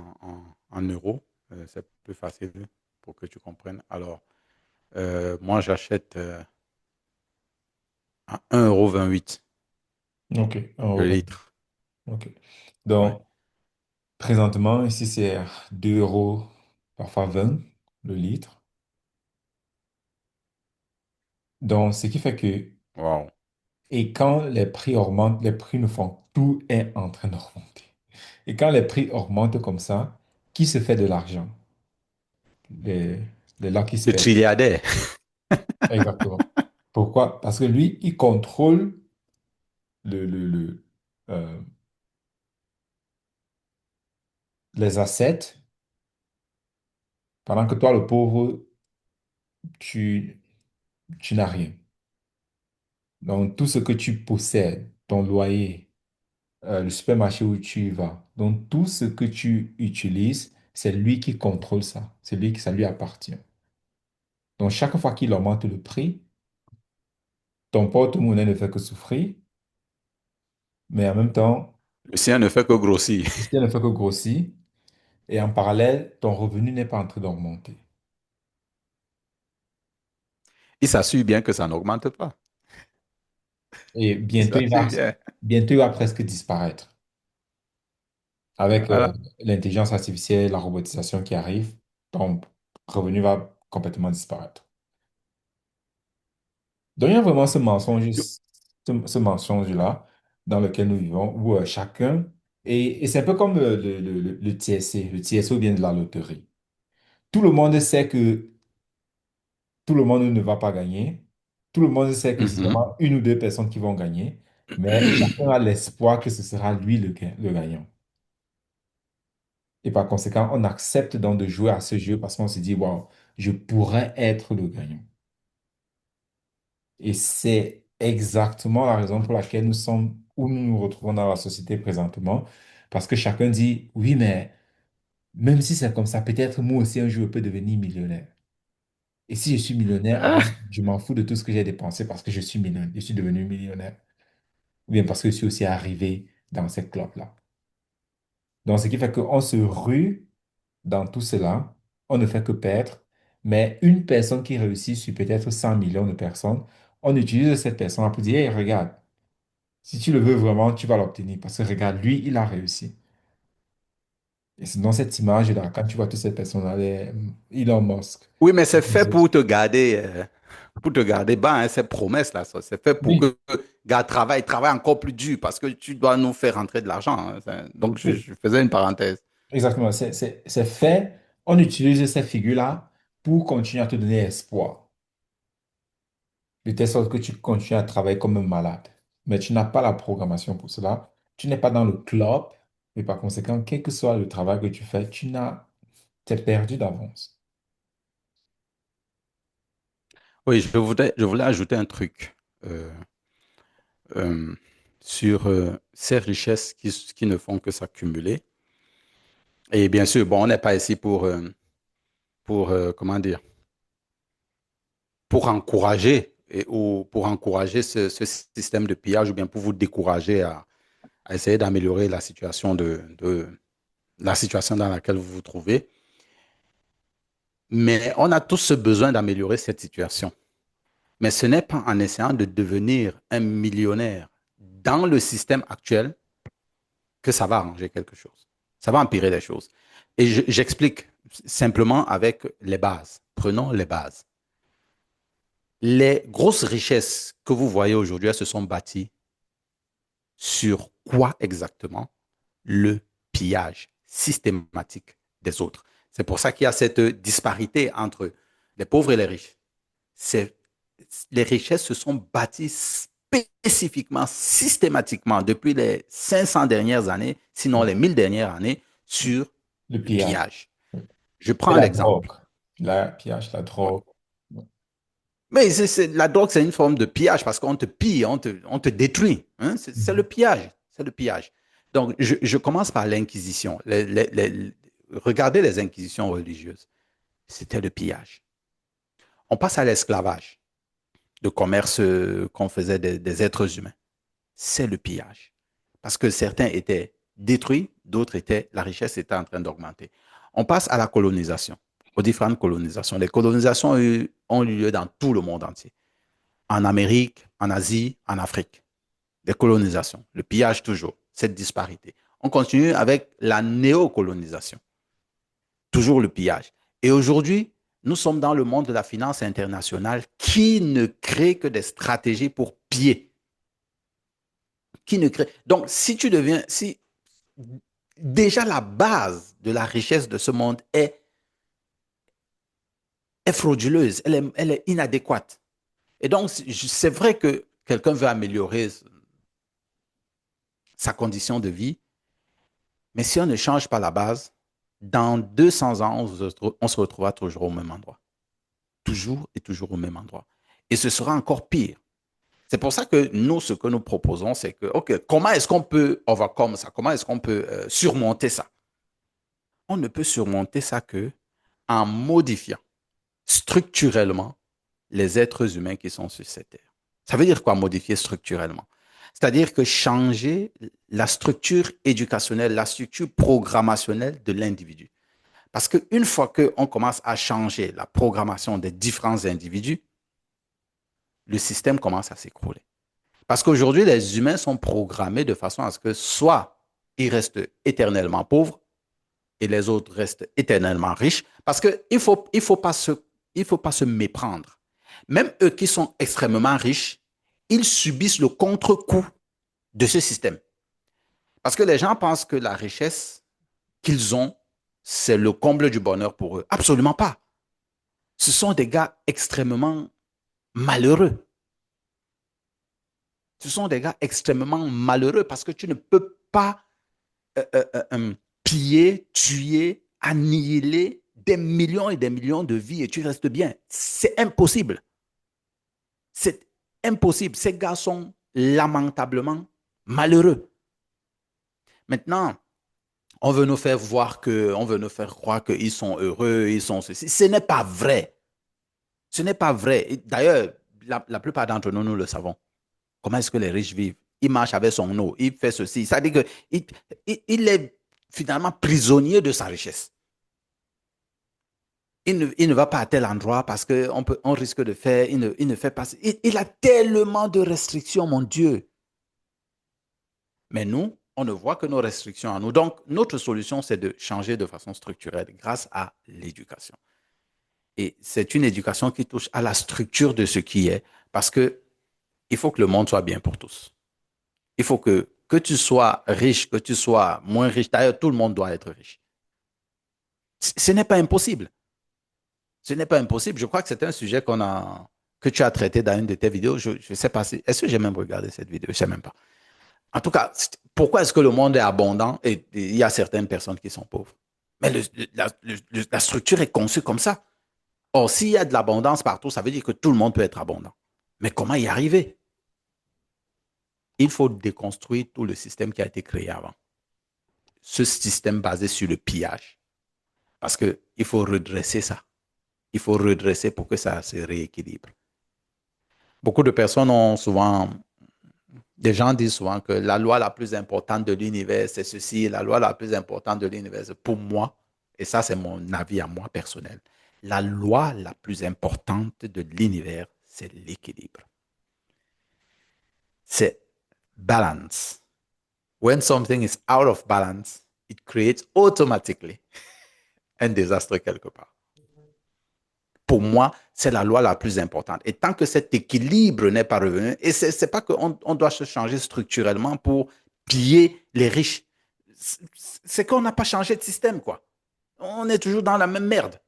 en euros. C'est plus facile pour que tu comprennes. Alors, moi, j'achète à 1,28 € OK, un le euro. litre. OK. Ouais. Donc, présentement, ici, c'est à 2 euros, parfois 20 le litre. Donc, ce qui fait que, Wow. et quand les prix augmentent, les prix ne font, tout est en train d'augmenter. Et quand les prix augmentent comme ça, qui se fait de l'argent? Les, les lucky Le spenders. trilliardaire. Exactement. Pourquoi? Parce que lui, il contrôle le, euh, les assets, pendant que toi, le pauvre, tu, tu n'as rien. Donc, tout ce que tu possèdes, ton loyer, le supermarché où tu vas, donc tout ce que tu utilises, c'est lui qui contrôle ça. C'est lui qui ça lui appartient. Donc, chaque fois qu'il augmente le prix, ton porte-monnaie ne fait que souffrir, mais en même temps, Le sien ne fait que grossir. le système ne fait que grossir, et en parallèle, ton revenu n'est pas en train d'augmenter. Il s'assure bien que ça n'augmente pas. Et Il bientôt, s'assure bien. bientôt, il va presque disparaître. Avec Voilà. l'intelligence artificielle, la robotisation qui arrive, ton revenu va complètement disparaître. Donc, il y a vraiment ce mensonge-là dans lequel nous vivons, où chacun, et c'est un peu comme le TSC, le TSO vient de la loterie. Tout le monde sait que tout le monde ne va pas gagner. Tout le monde sait que c'est Mhm. seulement une ou deux personnes qui vont gagner, mais chacun a l'espoir que ce sera lui le gagnant. Et par conséquent, on accepte donc de jouer à ce jeu parce qu'on se dit, wow, je pourrais être le gagnant. Et c'est exactement la raison pour laquelle nous sommes où nous nous retrouvons dans la société présentement. Parce que chacun dit, oui, mais même si c'est comme ça, peut-être moi aussi un jour je peux devenir millionnaire. Et si je suis millionnaire, alors Ah. je m'en fous de tout ce que j'ai dépensé parce que je suis millionnaire, je suis devenu millionnaire. Ou bien parce que je suis aussi arrivé dans cette club-là. Donc, ce qui fait qu'on se rue dans tout cela, on ne fait que perdre. Mais une personne qui réussit sur peut-être 100 millions de personnes, on utilise cette personne pour dire, hey, regarde, si tu le veux vraiment, tu vas l'obtenir. Parce que regarde, lui, il a réussi. Et c'est dans cette image-là, quand tu vois toutes ces personnes-là, Elon Musk. Oui, mais c'est fait pour te garder bas, hein, ces promesses-là. C'est fait pour Oui, que le gars travaille encore plus dur parce que tu dois nous faire rentrer de l'argent, hein. Donc, oui, je faisais une parenthèse. exactement. C'est fait. On utilise ces figures-là pour continuer à te donner espoir. De telle sorte que tu continues à travailler comme un malade. Mais tu n'as pas la programmation pour cela. Tu n'es pas dans le club. Et par conséquent, quel que soit le travail que tu fais, t'es perdu d'avance. Oui, je voulais ajouter un truc euh, euh, sur ces richesses qui ne font que s'accumuler. Et bien sûr, bon, on n'est pas ici pour comment dire, pour encourager ou pour encourager ce système de pillage ou bien pour vous décourager à essayer d'améliorer la situation la situation dans laquelle vous vous trouvez. Mais on a tous ce besoin d'améliorer cette situation. Mais ce n'est pas en essayant de devenir un millionnaire dans le système actuel que ça va arranger quelque chose. Ça va empirer les choses. Et j'explique simplement avec les bases. Prenons les bases. Les grosses richesses que vous voyez aujourd'hui, elles se sont bâties sur quoi exactement? Le pillage systématique des autres. C'est pour ça qu'il y a cette disparité entre les pauvres et les riches. C'est, les richesses se sont bâties spécifiquement, systématiquement, depuis les 500 dernières années, sinon les 1000 dernières années, sur Le le pillage. pillage. Je Et prends la l'exemple. drogue. La pillage, la drogue. Mais la drogue, c'est une forme de pillage parce qu'on te pille, on te détruit. Hein? C'est le Mhm. pillage. C'est le pillage. Donc, je commence par l'Inquisition. Regardez les inquisitions religieuses. C'était le pillage. On passe à l'esclavage, le commerce qu'on faisait des êtres humains. C'est le pillage. Parce que certains étaient détruits, d'autres étaient, la richesse était en train d'augmenter. On passe à la colonisation, aux différentes colonisations. Les colonisations ont eu lieu dans tout le monde entier. En Amérique, en Asie, en Afrique. Des colonisations, le pillage toujours, cette disparité. On continue avec la néocolonisation, toujours le pillage. Et aujourd'hui, nous sommes dans le monde de la finance internationale qui ne crée que des stratégies pour piller. Qui ne crée. Donc, si tu deviens, si déjà la base de la richesse de ce monde est frauduleuse, elle est inadéquate. Et donc, c'est vrai que quelqu'un veut améliorer sa condition de vie, mais si on ne change pas la base, dans 200 ans, on se retrouvera toujours au même endroit. Toujours et toujours au même endroit. Et ce sera encore pire. C'est pour ça que nous, ce que nous proposons, c'est que, OK, comment est-ce qu'on peut overcome ça? Comment est-ce qu'on peut surmonter ça? On ne peut surmonter ça que en modifiant structurellement les êtres humains qui sont sur cette terre. Ça veut dire quoi, modifier structurellement? C'est-à-dire que changer la structure éducationnelle, la structure programmationnelle de l'individu. Parce qu'une fois qu'on commence à changer la programmation des différents individus, le système commence à s'écrouler. Parce qu'aujourd'hui, les humains sont programmés de façon à ce que soit ils restent éternellement pauvres et les autres restent éternellement riches. Parce qu'il il faut pas se méprendre. Même eux qui sont extrêmement riches, ils subissent le contre-coup de ce système. Parce que les gens pensent que la richesse qu'ils ont, c'est le comble du bonheur pour eux. Absolument pas. Ce sont des gars extrêmement malheureux. Ce sont des gars extrêmement malheureux parce que tu ne peux pas piller, tuer, annihiler des millions et des millions de vies et tu restes bien. C'est impossible. C'est impossible. Ces gars sont lamentablement malheureux. Maintenant, on veut nous faire croire qu'ils sont heureux, ils sont ceci. Ce n'est pas vrai. Ce n'est pas vrai. D'ailleurs, la plupart d'entre nous, nous le savons. Comment est-ce que les riches vivent? Il marche avec son eau, il fait ceci. Ça veut dire qu'il est finalement prisonnier de sa richesse. Il ne va pas à tel endroit parce on risque de faire, il ne fait pas. Il a tellement de restrictions, mon Dieu. Mais nous, on ne voit que nos restrictions à nous. Donc, notre solution, c'est de changer de façon structurelle grâce à l'éducation. Et c'est une éducation qui touche à la structure de ce qui est, parce que il faut que le monde soit bien pour tous. Il faut que tu sois riche, que tu sois moins riche. D'ailleurs, tout le monde doit être riche. Ce n'est pas impossible. Ce n'est pas impossible. Je crois que c'est un sujet que tu as traité dans une de tes vidéos. Je ne sais pas si, est-ce que j'ai même regardé cette vidéo? Je ne sais même pas. En tout cas, pourquoi est-ce que le monde est abondant et il y a certaines personnes qui sont pauvres? Mais la structure est conçue comme ça. Or, s'il y a de l'abondance partout, ça veut dire que tout le monde peut être abondant. Mais comment y arriver? Il faut déconstruire tout le système qui a été créé avant. Ce système basé sur le pillage. Parce qu'il faut redresser ça. Il faut redresser pour que ça se rééquilibre. Beaucoup de personnes ont souvent, des gens disent souvent que la loi la plus importante de l'univers, c'est ceci, la loi la plus importante de l'univers, c'est pour moi, et ça c'est mon avis à moi personnel, la loi la plus importante de l'univers, c'est l'équilibre. C'est balance. When something is out of balance, it creates automatically un désastre quelque part. Pour moi, c'est la loi la plus importante. Et tant que cet équilibre n'est pas revenu, et c'est pas qu'on on doit se changer structurellement pour piller les riches. C'est qu'on n'a pas changé de système, quoi. On est toujours dans la même merde.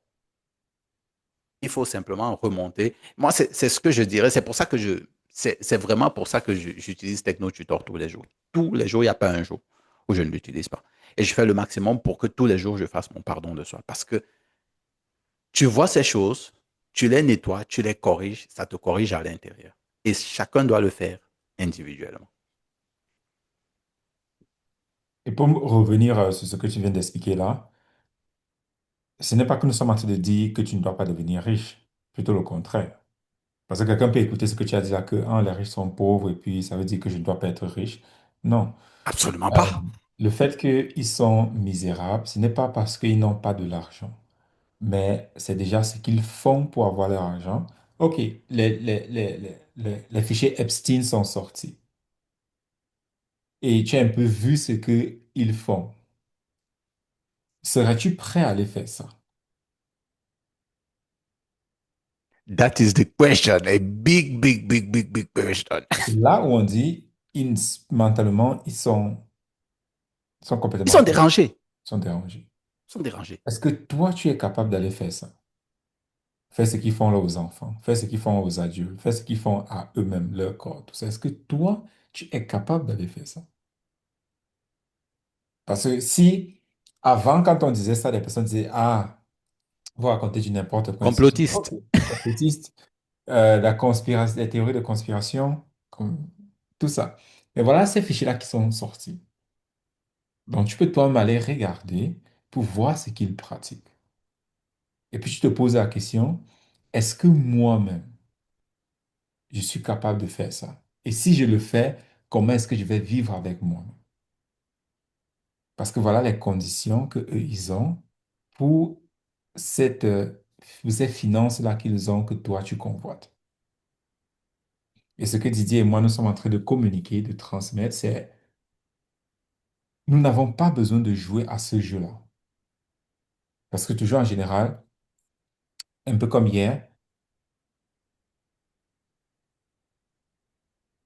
Il faut simplement remonter. Moi, c'est ce que je dirais. C'est pour ça que c'est vraiment pour ça que j'utilise TechnoTutor tous les jours. Tous les jours, il n'y a pas un jour où je ne l'utilise pas. Et je fais le maximum pour que tous les jours, je fasse mon pardon de soi. Parce que tu vois ces choses, tu les nettoies, tu les corriges, ça te corrige à l'intérieur. Et chacun doit le faire individuellement. Et pour revenir sur ce que tu viens d'expliquer là, ce n'est pas que nous sommes en train de dire que tu ne dois pas devenir riche, plutôt le contraire. Parce que quelqu'un peut écouter ce que tu as dit là, que ah, les riches sont pauvres et puis ça veut dire que je ne dois pas être riche. Non. Absolument Euh, pas. le fait qu'ils sont misérables, ce n'est pas parce qu'ils n'ont pas de l'argent, mais c'est déjà ce qu'ils font pour avoir leur argent. OK, les fichiers Epstein sont sortis et tu as un peu vu ce qu'ils font. Serais-tu prêt à aller faire ça? That is the question. A big, big, big, big, big question. C'est là où on dit, mentalement, ils sont Ils complètement, sont dérangés. ils sont dérangés. Ils sont dérangés. Est-ce que toi, tu es capable d'aller faire ça? Faire ce qu'ils font là aux enfants, faire ce qu'ils font aux adultes, faire ce qu'ils font à eux-mêmes, leur corps, tout ça. Est-ce que toi, tu es capable d'aller faire ça? Parce que si, avant, quand on disait ça, les personnes disaient, ah, vous racontez du n'importe quoi, ainsi de suite. Complotistes. Ok, complotiste, la conspiration, les théories de conspiration, tout ça. Mais voilà ces fichiers-là qui sont sortis. Donc, tu peux toi-même aller regarder pour voir ce qu'ils pratiquent. Et puis, tu te poses la question, est-ce que moi-même, je suis capable de faire ça? Et si je le fais, comment est-ce que je vais vivre avec moi? Parce que voilà les conditions que eux, ils ont pour cette, pour ces finances-là qu'ils ont que toi, tu convoites. Et ce que Didier et moi, nous sommes en train de communiquer, de transmettre, c'est nous n'avons pas besoin de jouer à ce jeu-là. Parce que toujours en général, un peu comme hier,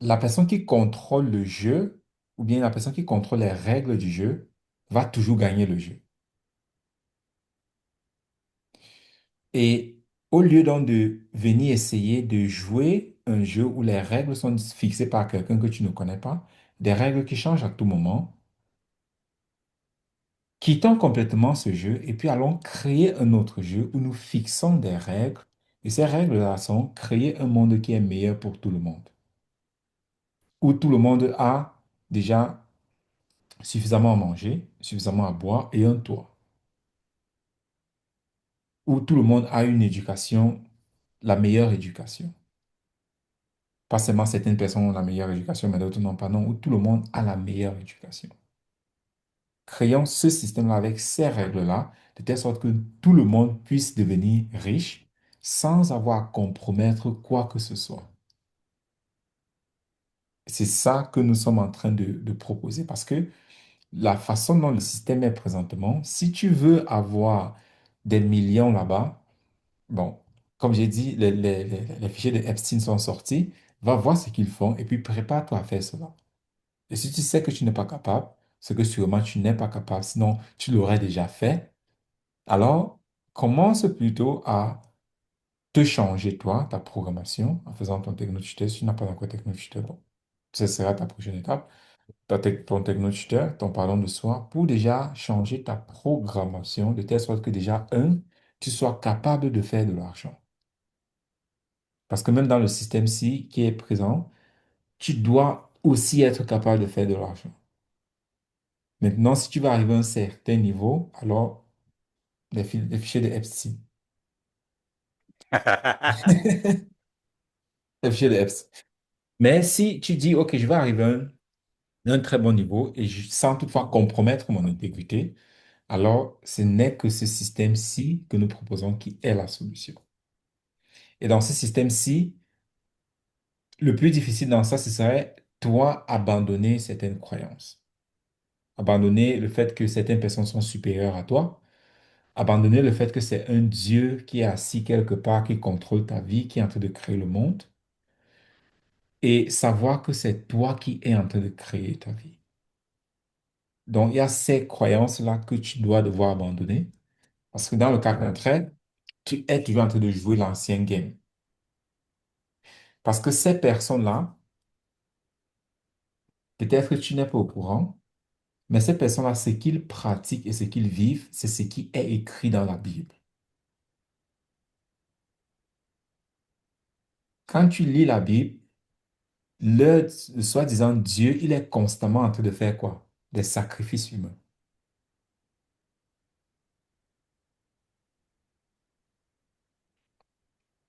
la personne qui contrôle le jeu, ou bien la personne qui contrôle les règles du jeu, va toujours gagner le jeu. Et au lieu donc de venir essayer de jouer un jeu où les règles sont fixées par quelqu'un que tu ne connais pas, des règles qui changent à tout moment, quittons complètement ce jeu et puis allons créer un autre jeu où nous fixons des règles. Et ces règles-là sont créer un monde qui est meilleur pour tout le monde, où tout le monde a déjà suffisamment à manger, suffisamment à boire et un toit, où tout le monde a une éducation, la meilleure éducation. Pas seulement certaines personnes ont la meilleure éducation, mais d'autres n'ont pas, non, où tout le monde a la meilleure éducation. Créons ce système-là avec ces règles-là, de telle sorte que tout le monde puisse devenir riche sans avoir à compromettre quoi que ce soit. C'est ça que nous sommes en train de proposer parce que la façon dont le système est présentement, si tu veux avoir des millions là-bas, bon, comme j'ai dit, les fichiers de Epstein sont sortis, va voir ce qu'ils font et puis prépare-toi à faire cela. Et si tu sais que tu n'es pas capable, c'est que sûrement tu n'es pas capable, sinon tu l'aurais déjà fait, alors commence plutôt à te changer toi, ta programmation, en faisant ton technotuteur. Si tu n'as pas encore technotuteur, bon, ce sera ta prochaine étape. Ton technotuteur, ton pardon de soi, pour déjà changer ta programmation de telle sorte que déjà, un, tu sois capable de faire de l'argent. Parce que même dans le système-ci qui est présent, tu dois aussi être capable de faire de l'argent. Maintenant, si tu vas arriver à un certain niveau, alors les fichiers de Epstein. les fichiers de EPS. Mais si tu dis, OK, je vais arriver à un très bon niveau et sans toutefois compromettre mon intégrité, alors ce n'est que ce système-ci que nous proposons qui est la solution. Et dans ce système-ci, le plus difficile dans ça, ce serait toi abandonner certaines croyances. Abandonner le fait que certaines personnes sont supérieures à toi. Abandonner le fait que c'est un Dieu qui est assis quelque part, qui contrôle ta vie, qui est en train de créer le monde. Et savoir que c'est toi qui es en train de créer ta vie. Donc, il y a ces croyances-là que tu dois devoir abandonner. Parce que dans le cas contraire, tu es toujours en train de jouer l'ancien game. Parce que ces personnes-là, peut-être que tu n'es pas au courant, mais ces personnes-là, ce qu'ils pratiquent et ce qu'ils vivent, c'est ce qui est écrit dans la Bible. Quand tu lis la Bible, le soi-disant Dieu, il est constamment en train de faire quoi? Des sacrifices humains.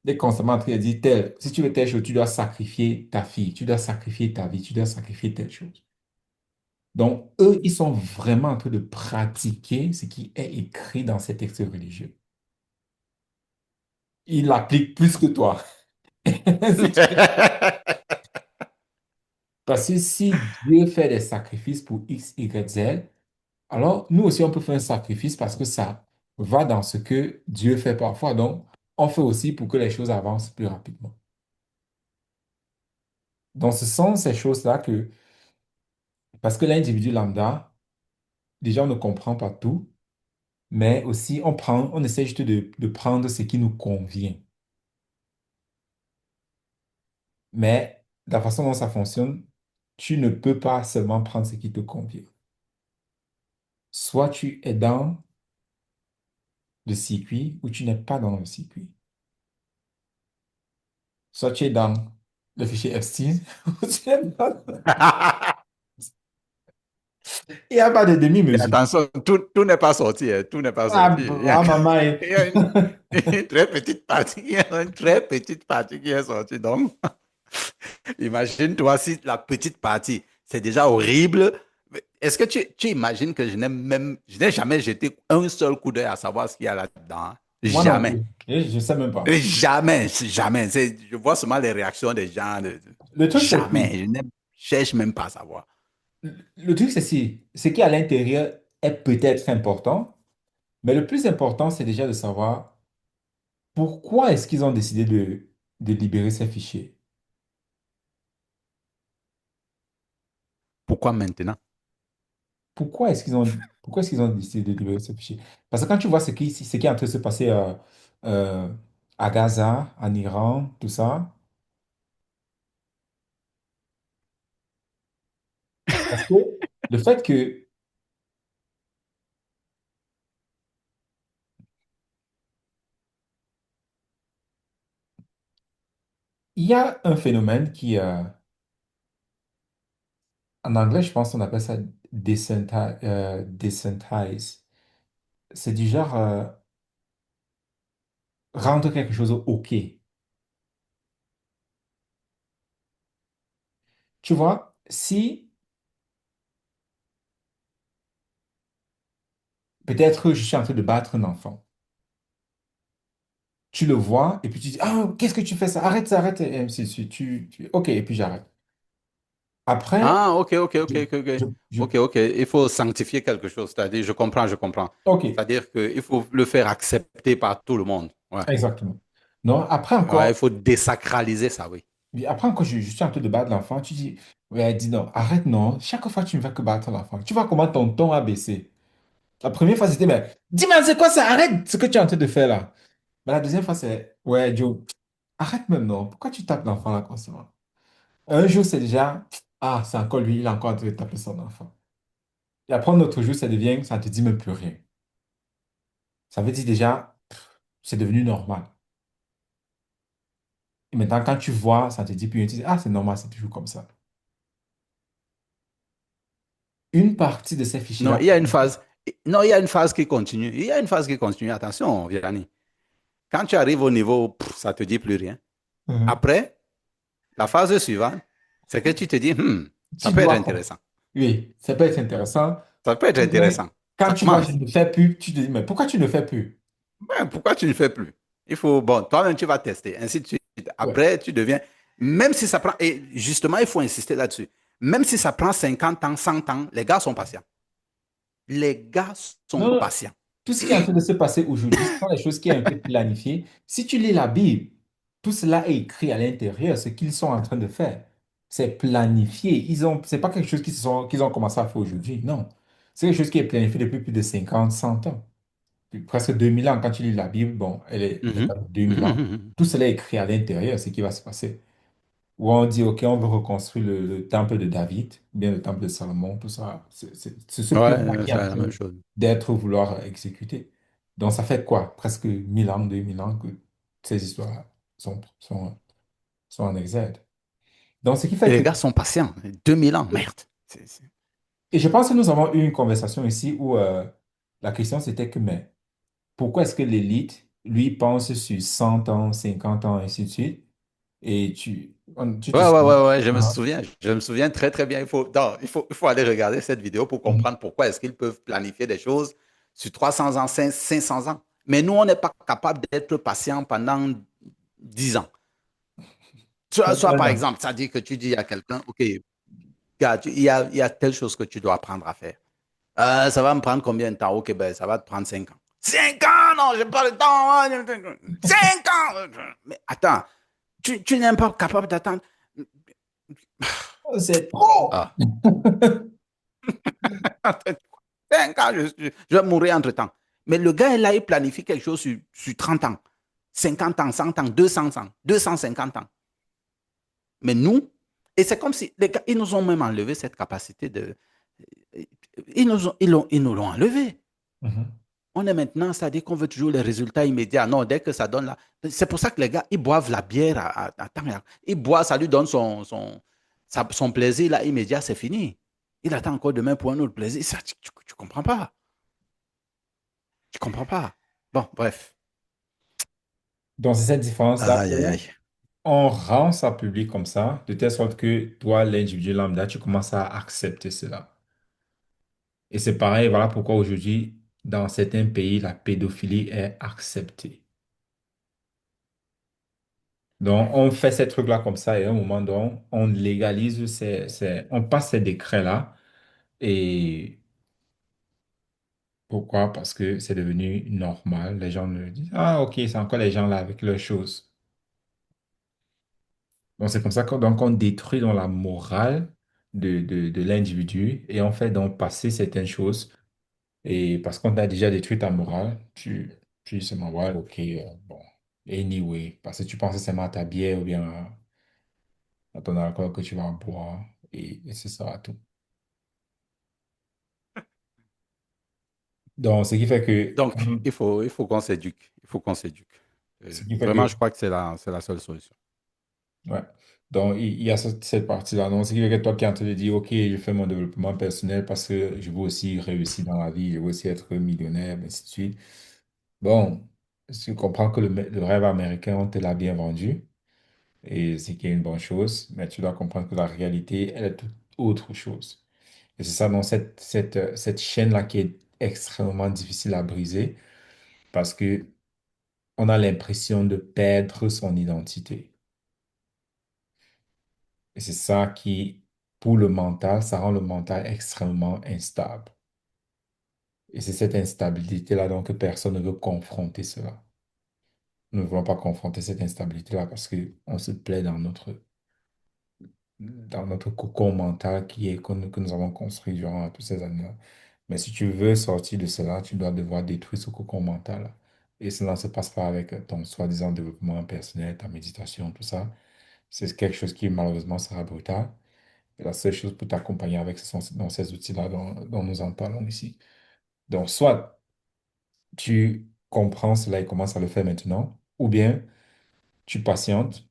Il est constamment en train de dire, tel, si tu veux telle chose, tu dois sacrifier ta fille, tu dois sacrifier ta vie, tu dois sacrifier telle chose. Donc, eux, ils sont vraiment en train de pratiquer ce qui est écrit dans ces textes religieux. Ils l'appliquent plus que toi. Parce que si Dieu fait des sacrifices pour X, Y, Z, alors nous aussi, on peut faire un sacrifice parce que ça va dans ce que Dieu fait parfois. Donc, on fait aussi pour que les choses avancent plus rapidement. Donc, ce sont ces choses-là que, parce que l'individu lambda, déjà, on ne comprend pas tout, mais aussi on essaie juste de prendre ce qui nous convient. Mais la façon dont ça fonctionne, tu ne peux pas seulement prendre ce qui te convient. Soit tu es dans le circuit ou tu n'es pas dans le circuit. Soit tu es dans le fichier Epstein ou tu n'es pas dans- Il n'y a pas de Et demi-mesure. attention, tout n'est pas sorti, hein, tout n'est pas Ah, sorti. maman, Il y a une très petite partie, il y a une très petite partie qui est sortie. Donc, imagine-toi si la petite partie, c'est déjà horrible. Est-ce que tu imagines que je n'ai jamais jeté un seul coup d'œil à savoir ce qu'il y a là-dedans? Hein? moi non Jamais. plus. Et je ne sais même pas. Jamais, jamais. Je vois seulement les réactions des gens. Le truc, c'est Jamais. Je ne cherche même pas à savoir. le truc, c'est si ce qui est à l'intérieur est peut-être important, mais le plus important, c'est déjà de savoir pourquoi est-ce qu'ils ont décidé de libérer ces fichiers. Pourquoi maintenant? Pourquoi est-ce qu'ils ont décidé de libérer ces fichiers? Parce que quand tu vois ce qui est en train de se passer euh, à Gaza, en Iran, tout ça, parce que le fait que il y a un phénomène qui, en anglais, je pense qu'on appelle ça desensitize. C'est du genre rendre quelque chose OK. Tu vois, si peut-être je suis en train de battre un enfant, tu le vois et puis tu dis, ah, qu'est-ce que tu fais ça? Arrête ça, arrête. Et ainsi de suite. OK, et puis j'arrête. Après, Ah, ok, ok, ok, je, ok, ok. je, je- Ok, ok. Il faut sanctifier quelque chose. C'est-à-dire, je comprends, je comprends. OK, C'est-à-dire qu'il faut le faire accepter par tout le monde. Ouais. exactement. Non, Ouais, il faut désacraliser ça, oui. après encore, je suis en train de battre l'enfant, tu dis, ouais, dis non, arrête non. Chaque fois, tu ne fais que battre l'enfant. Tu vois comment ton ton a baissé. La première fois, c'était, mais dis-moi, c'est quoi ça? Arrête ce que tu es en train de faire là. Mais la deuxième fois, c'est, ouais, Joe, arrête même non. Pourquoi tu tapes l'enfant là constamment? Un jour, c'est déjà, ah, c'est encore lui, il est encore en train de taper son enfant. Et après, un autre jour, ça devient, ça ne te dit même plus rien. Ça veut dire déjà, c'est devenu normal. Et maintenant, quand tu vois, ça ne te dit plus rien, tu dis, ah, c'est normal, c'est toujours comme ça. Une partie de ces Non, fichiers-là, il y a une phase. Non, il y a une phase qui continue. Il y a une phase qui continue. Attention, Vianney. Quand tu arrives au niveau, ça te dit plus rien. Mhm. Après, La phase suivante, c'est que tu te dis, ça Tu peut être dois faire. intéressant. Oui, ça peut être intéressant. Ça peut être Ou bien, intéressant. quand Ça tu vois, je commence. ne fais plus, tu te dis, mais pourquoi tu ne fais plus? Ben, pourquoi tu ne fais plus? Il faut, bon, toi-même, tu vas tester, ainsi de suite. Ouais. Après, tu deviens, même si ça prend, et justement, il faut insister là-dessus, même si ça prend 50 ans, 100 ans, les gars sont patients. Les gars sont Non, patients. tout ce qui est en train de se passer aujourd'hui, ce sont les choses qui ont été planifiées. Si tu lis la Bible, tout cela est écrit à l'intérieur, ce qu'ils sont en train de faire. C'est planifié. C'est pas quelque chose qu'ils ont commencé à faire aujourd'hui. Non. C'est quelque chose qui est planifié depuis plus de 50, 100 ans. Presque 2000 ans. Quand tu lis la Bible, bon, elle Mhm. date de 2000 ans. Mhm. Tout cela est écrit à l'intérieur, ce qui va se passer. Où on dit, OK, on veut reconstruire le temple de David, ou bien le temple de Salomon, tout ça. C'est ce plan-là Ouais, qui est c'est en la train même chose. d'être vouloir exécuter. Donc, ça fait quoi? Presque 1000 ans, 2000 ans que ces histoires sont en exergue. Donc, ce qui Et fait les que, gars sont patients. 2000 ans, merde. et je pense que nous avons eu une conversation ici où la question c'était que, mais pourquoi est-ce que l'élite, lui, pense sur 100 ans, 50 ans, ainsi de suite, et tu te Ouais, ouais, souviens? ouais, ouais, je me Ah, souviens. Je me souviens très, très bien. Non, il faut aller regarder cette vidéo pour mhm. comprendre pourquoi est-ce qu'ils peuvent planifier des choses sur 300 ans, 500 ans. Mais nous, on n'est pas capable d'être patient pendant 10 ans. Soit par Non. exemple, ça dit que tu dis à quelqu'un, OK, gars, il y a telle chose que tu dois apprendre à faire. Ça va me prendre combien de temps? OK, ben, ça va te prendre 5 ans. 5 ans? Non, j'ai pas le temps. 5 ans! Mais attends, tu n'es pas capable d'attendre. Oh, c'est trop! Ah. 5 ans, je vais mourir entre-temps. Mais le gars, là, il planifie quelque chose sur 30 ans, 50 ans, 100 ans, 200 ans, 250 ans. Mais nous, et c'est comme si les gars, ils nous ont même enlevé cette capacité de. Ils nous l'ont enlevé. Mhm. On est maintenant, c'est-à-dire qu'on veut toujours les résultats immédiats. Non, dès que ça donne là. C'est pour ça que les gars, ils boivent la bière à temps. Ils boivent, ça lui donne son plaisir là, immédiat, c'est fini. Il attend encore demain pour un autre plaisir. Ça, tu comprends pas. Tu comprends pas. Bon, bref. Donc, c'est cette différence-là Aïe, aïe, où aïe. on rend ça public comme ça, de telle sorte que toi, l'individu lambda, tu commences à accepter cela. Et c'est pareil, voilà pourquoi aujourd'hui, dans certains pays, la pédophilie est acceptée. Donc, on fait ces trucs-là comme ça et à un moment donné, on légalise on passe ces décrets-là. Et pourquoi? Parce que c'est devenu normal. Les gens me disent, ah, OK, c'est encore les gens là avec leurs choses. Donc, c'est comme ça qu'on détruit dans la morale de l'individu et on fait donc passer certaines choses. Et parce qu'on a déjà détruit ta morale, tu dis seulement, ouais, OK, bon, anyway, parce que tu penses seulement à ta bière ou bien à ton alcool que tu vas boire et ce sera tout. Donc, Donc, il faut qu'on s'éduque. Il faut qu'on s'éduque. ce qui fait Vraiment, que je crois que c'est la seule solution. ouais. Donc, il y a cette partie-là. Donc, ce qui fait que toi qui es en train de dire, OK, je fais mon développement personnel parce que je veux aussi réussir dans la vie, je veux aussi être millionnaire, ainsi de suite. Bon, je comprends que le rêve américain, on te l'a bien vendu et c'est qui est une bonne chose, mais tu dois comprendre que la réalité, elle est toute autre chose. Et c'est ça, donc, cette chaîne-là qui est extrêmement difficile à briser parce que on a l'impression de perdre son identité. Et c'est ça qui, pour le mental, ça rend le mental extrêmement instable. Et c'est cette instabilité-là donc que personne ne veut confronter cela. Nous ne voulons pas confronter cette instabilité-là parce qu'on se plaît dans notre cocon mental que nous avons construit durant toutes ces années-là. Mais si tu veux sortir de cela, tu dois devoir détruire ce cocon mental-là. Et cela ne se passe pas avec ton soi-disant développement personnel, ta méditation, tout ça. C'est quelque chose qui malheureusement sera brutal. Et la seule chose pour t'accompagner avec, ce sont dans ces outils-là dont nous en parlons ici. Donc, soit tu comprends cela et commences à le faire maintenant, ou bien tu patientes.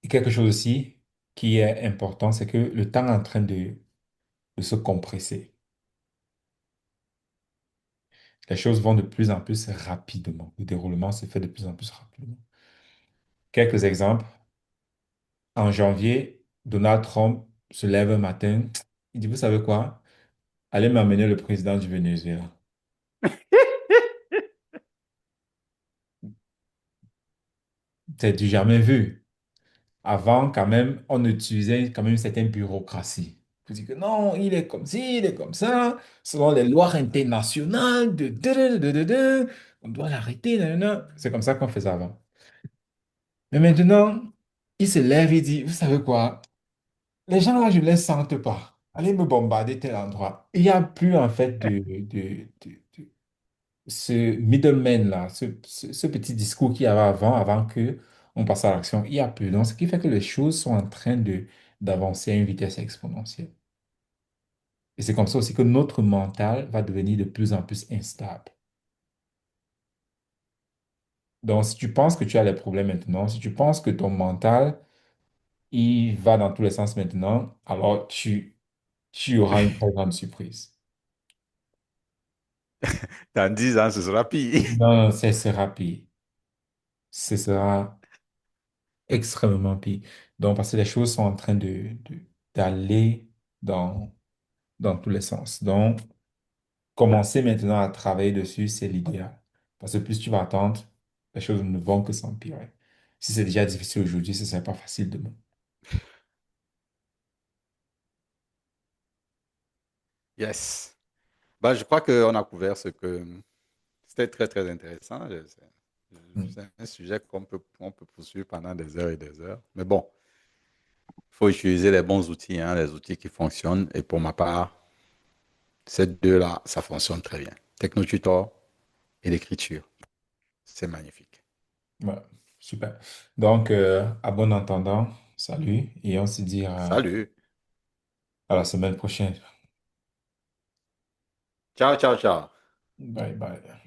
Et quelque chose aussi qui est important, c'est que le temps est en train de se compresser. Les choses vont de plus en plus rapidement. Le déroulement se fait de plus en plus rapidement. Quelques exemples. En janvier, Donald Trump se lève un matin, il dit, vous savez quoi? Allez m'amener le président du Venezuela. C'est du jamais vu. Avant, quand même, on utilisait quand même une certaine bureaucratie. Pour dire que non, il est comme ci, il est comme ça, selon les lois internationales, on doit l'arrêter, nanana. C'est comme ça qu'on faisait avant. Mais maintenant, il se lève et dit, vous savez quoi? Les gens là, je ne les sente pas. Allez me bombarder tel endroit. Il n'y a plus en fait ce middleman là, ce petit discours qu'il y avait avant que on passe à l'action. Il n'y a plus. Donc, ce qui fait que les choses sont en train d'avancer à une vitesse exponentielle. Et c'est comme ça aussi que notre mental va devenir de plus en plus instable. Donc, si tu penses que tu as les problèmes maintenant, si tu penses que ton mental, il va dans tous les sens maintenant, alors tu auras une très grande surprise. Dans 10 ans, ce sera pire. Non, ce sera pire. Ce sera extrêmement pire. Donc, parce que les choses sont en train d'aller dans, dans tous les sens. Donc, commencer maintenant à travailler dessus, c'est l'idéal. Parce que plus tu vas attendre, les choses ne vont que s'empirer. Si c'est déjà difficile aujourd'hui, ce ne sera pas facile demain. Yes. Bah, je crois qu'on a couvert ce que... C'était très, très intéressant. Mm. C'est un sujet on peut poursuivre pendant des heures et des heures. Mais bon, il faut utiliser les bons outils, hein, les outils qui fonctionnent. Et pour ma part, ces deux-là, ça fonctionne très bien. Technotutor et l'écriture. C'est magnifique. Ouais, super. Donc, à bon entendant, salut et on se dit Salut. à la semaine prochaine. Ciao, ciao, ciao. Bye bye.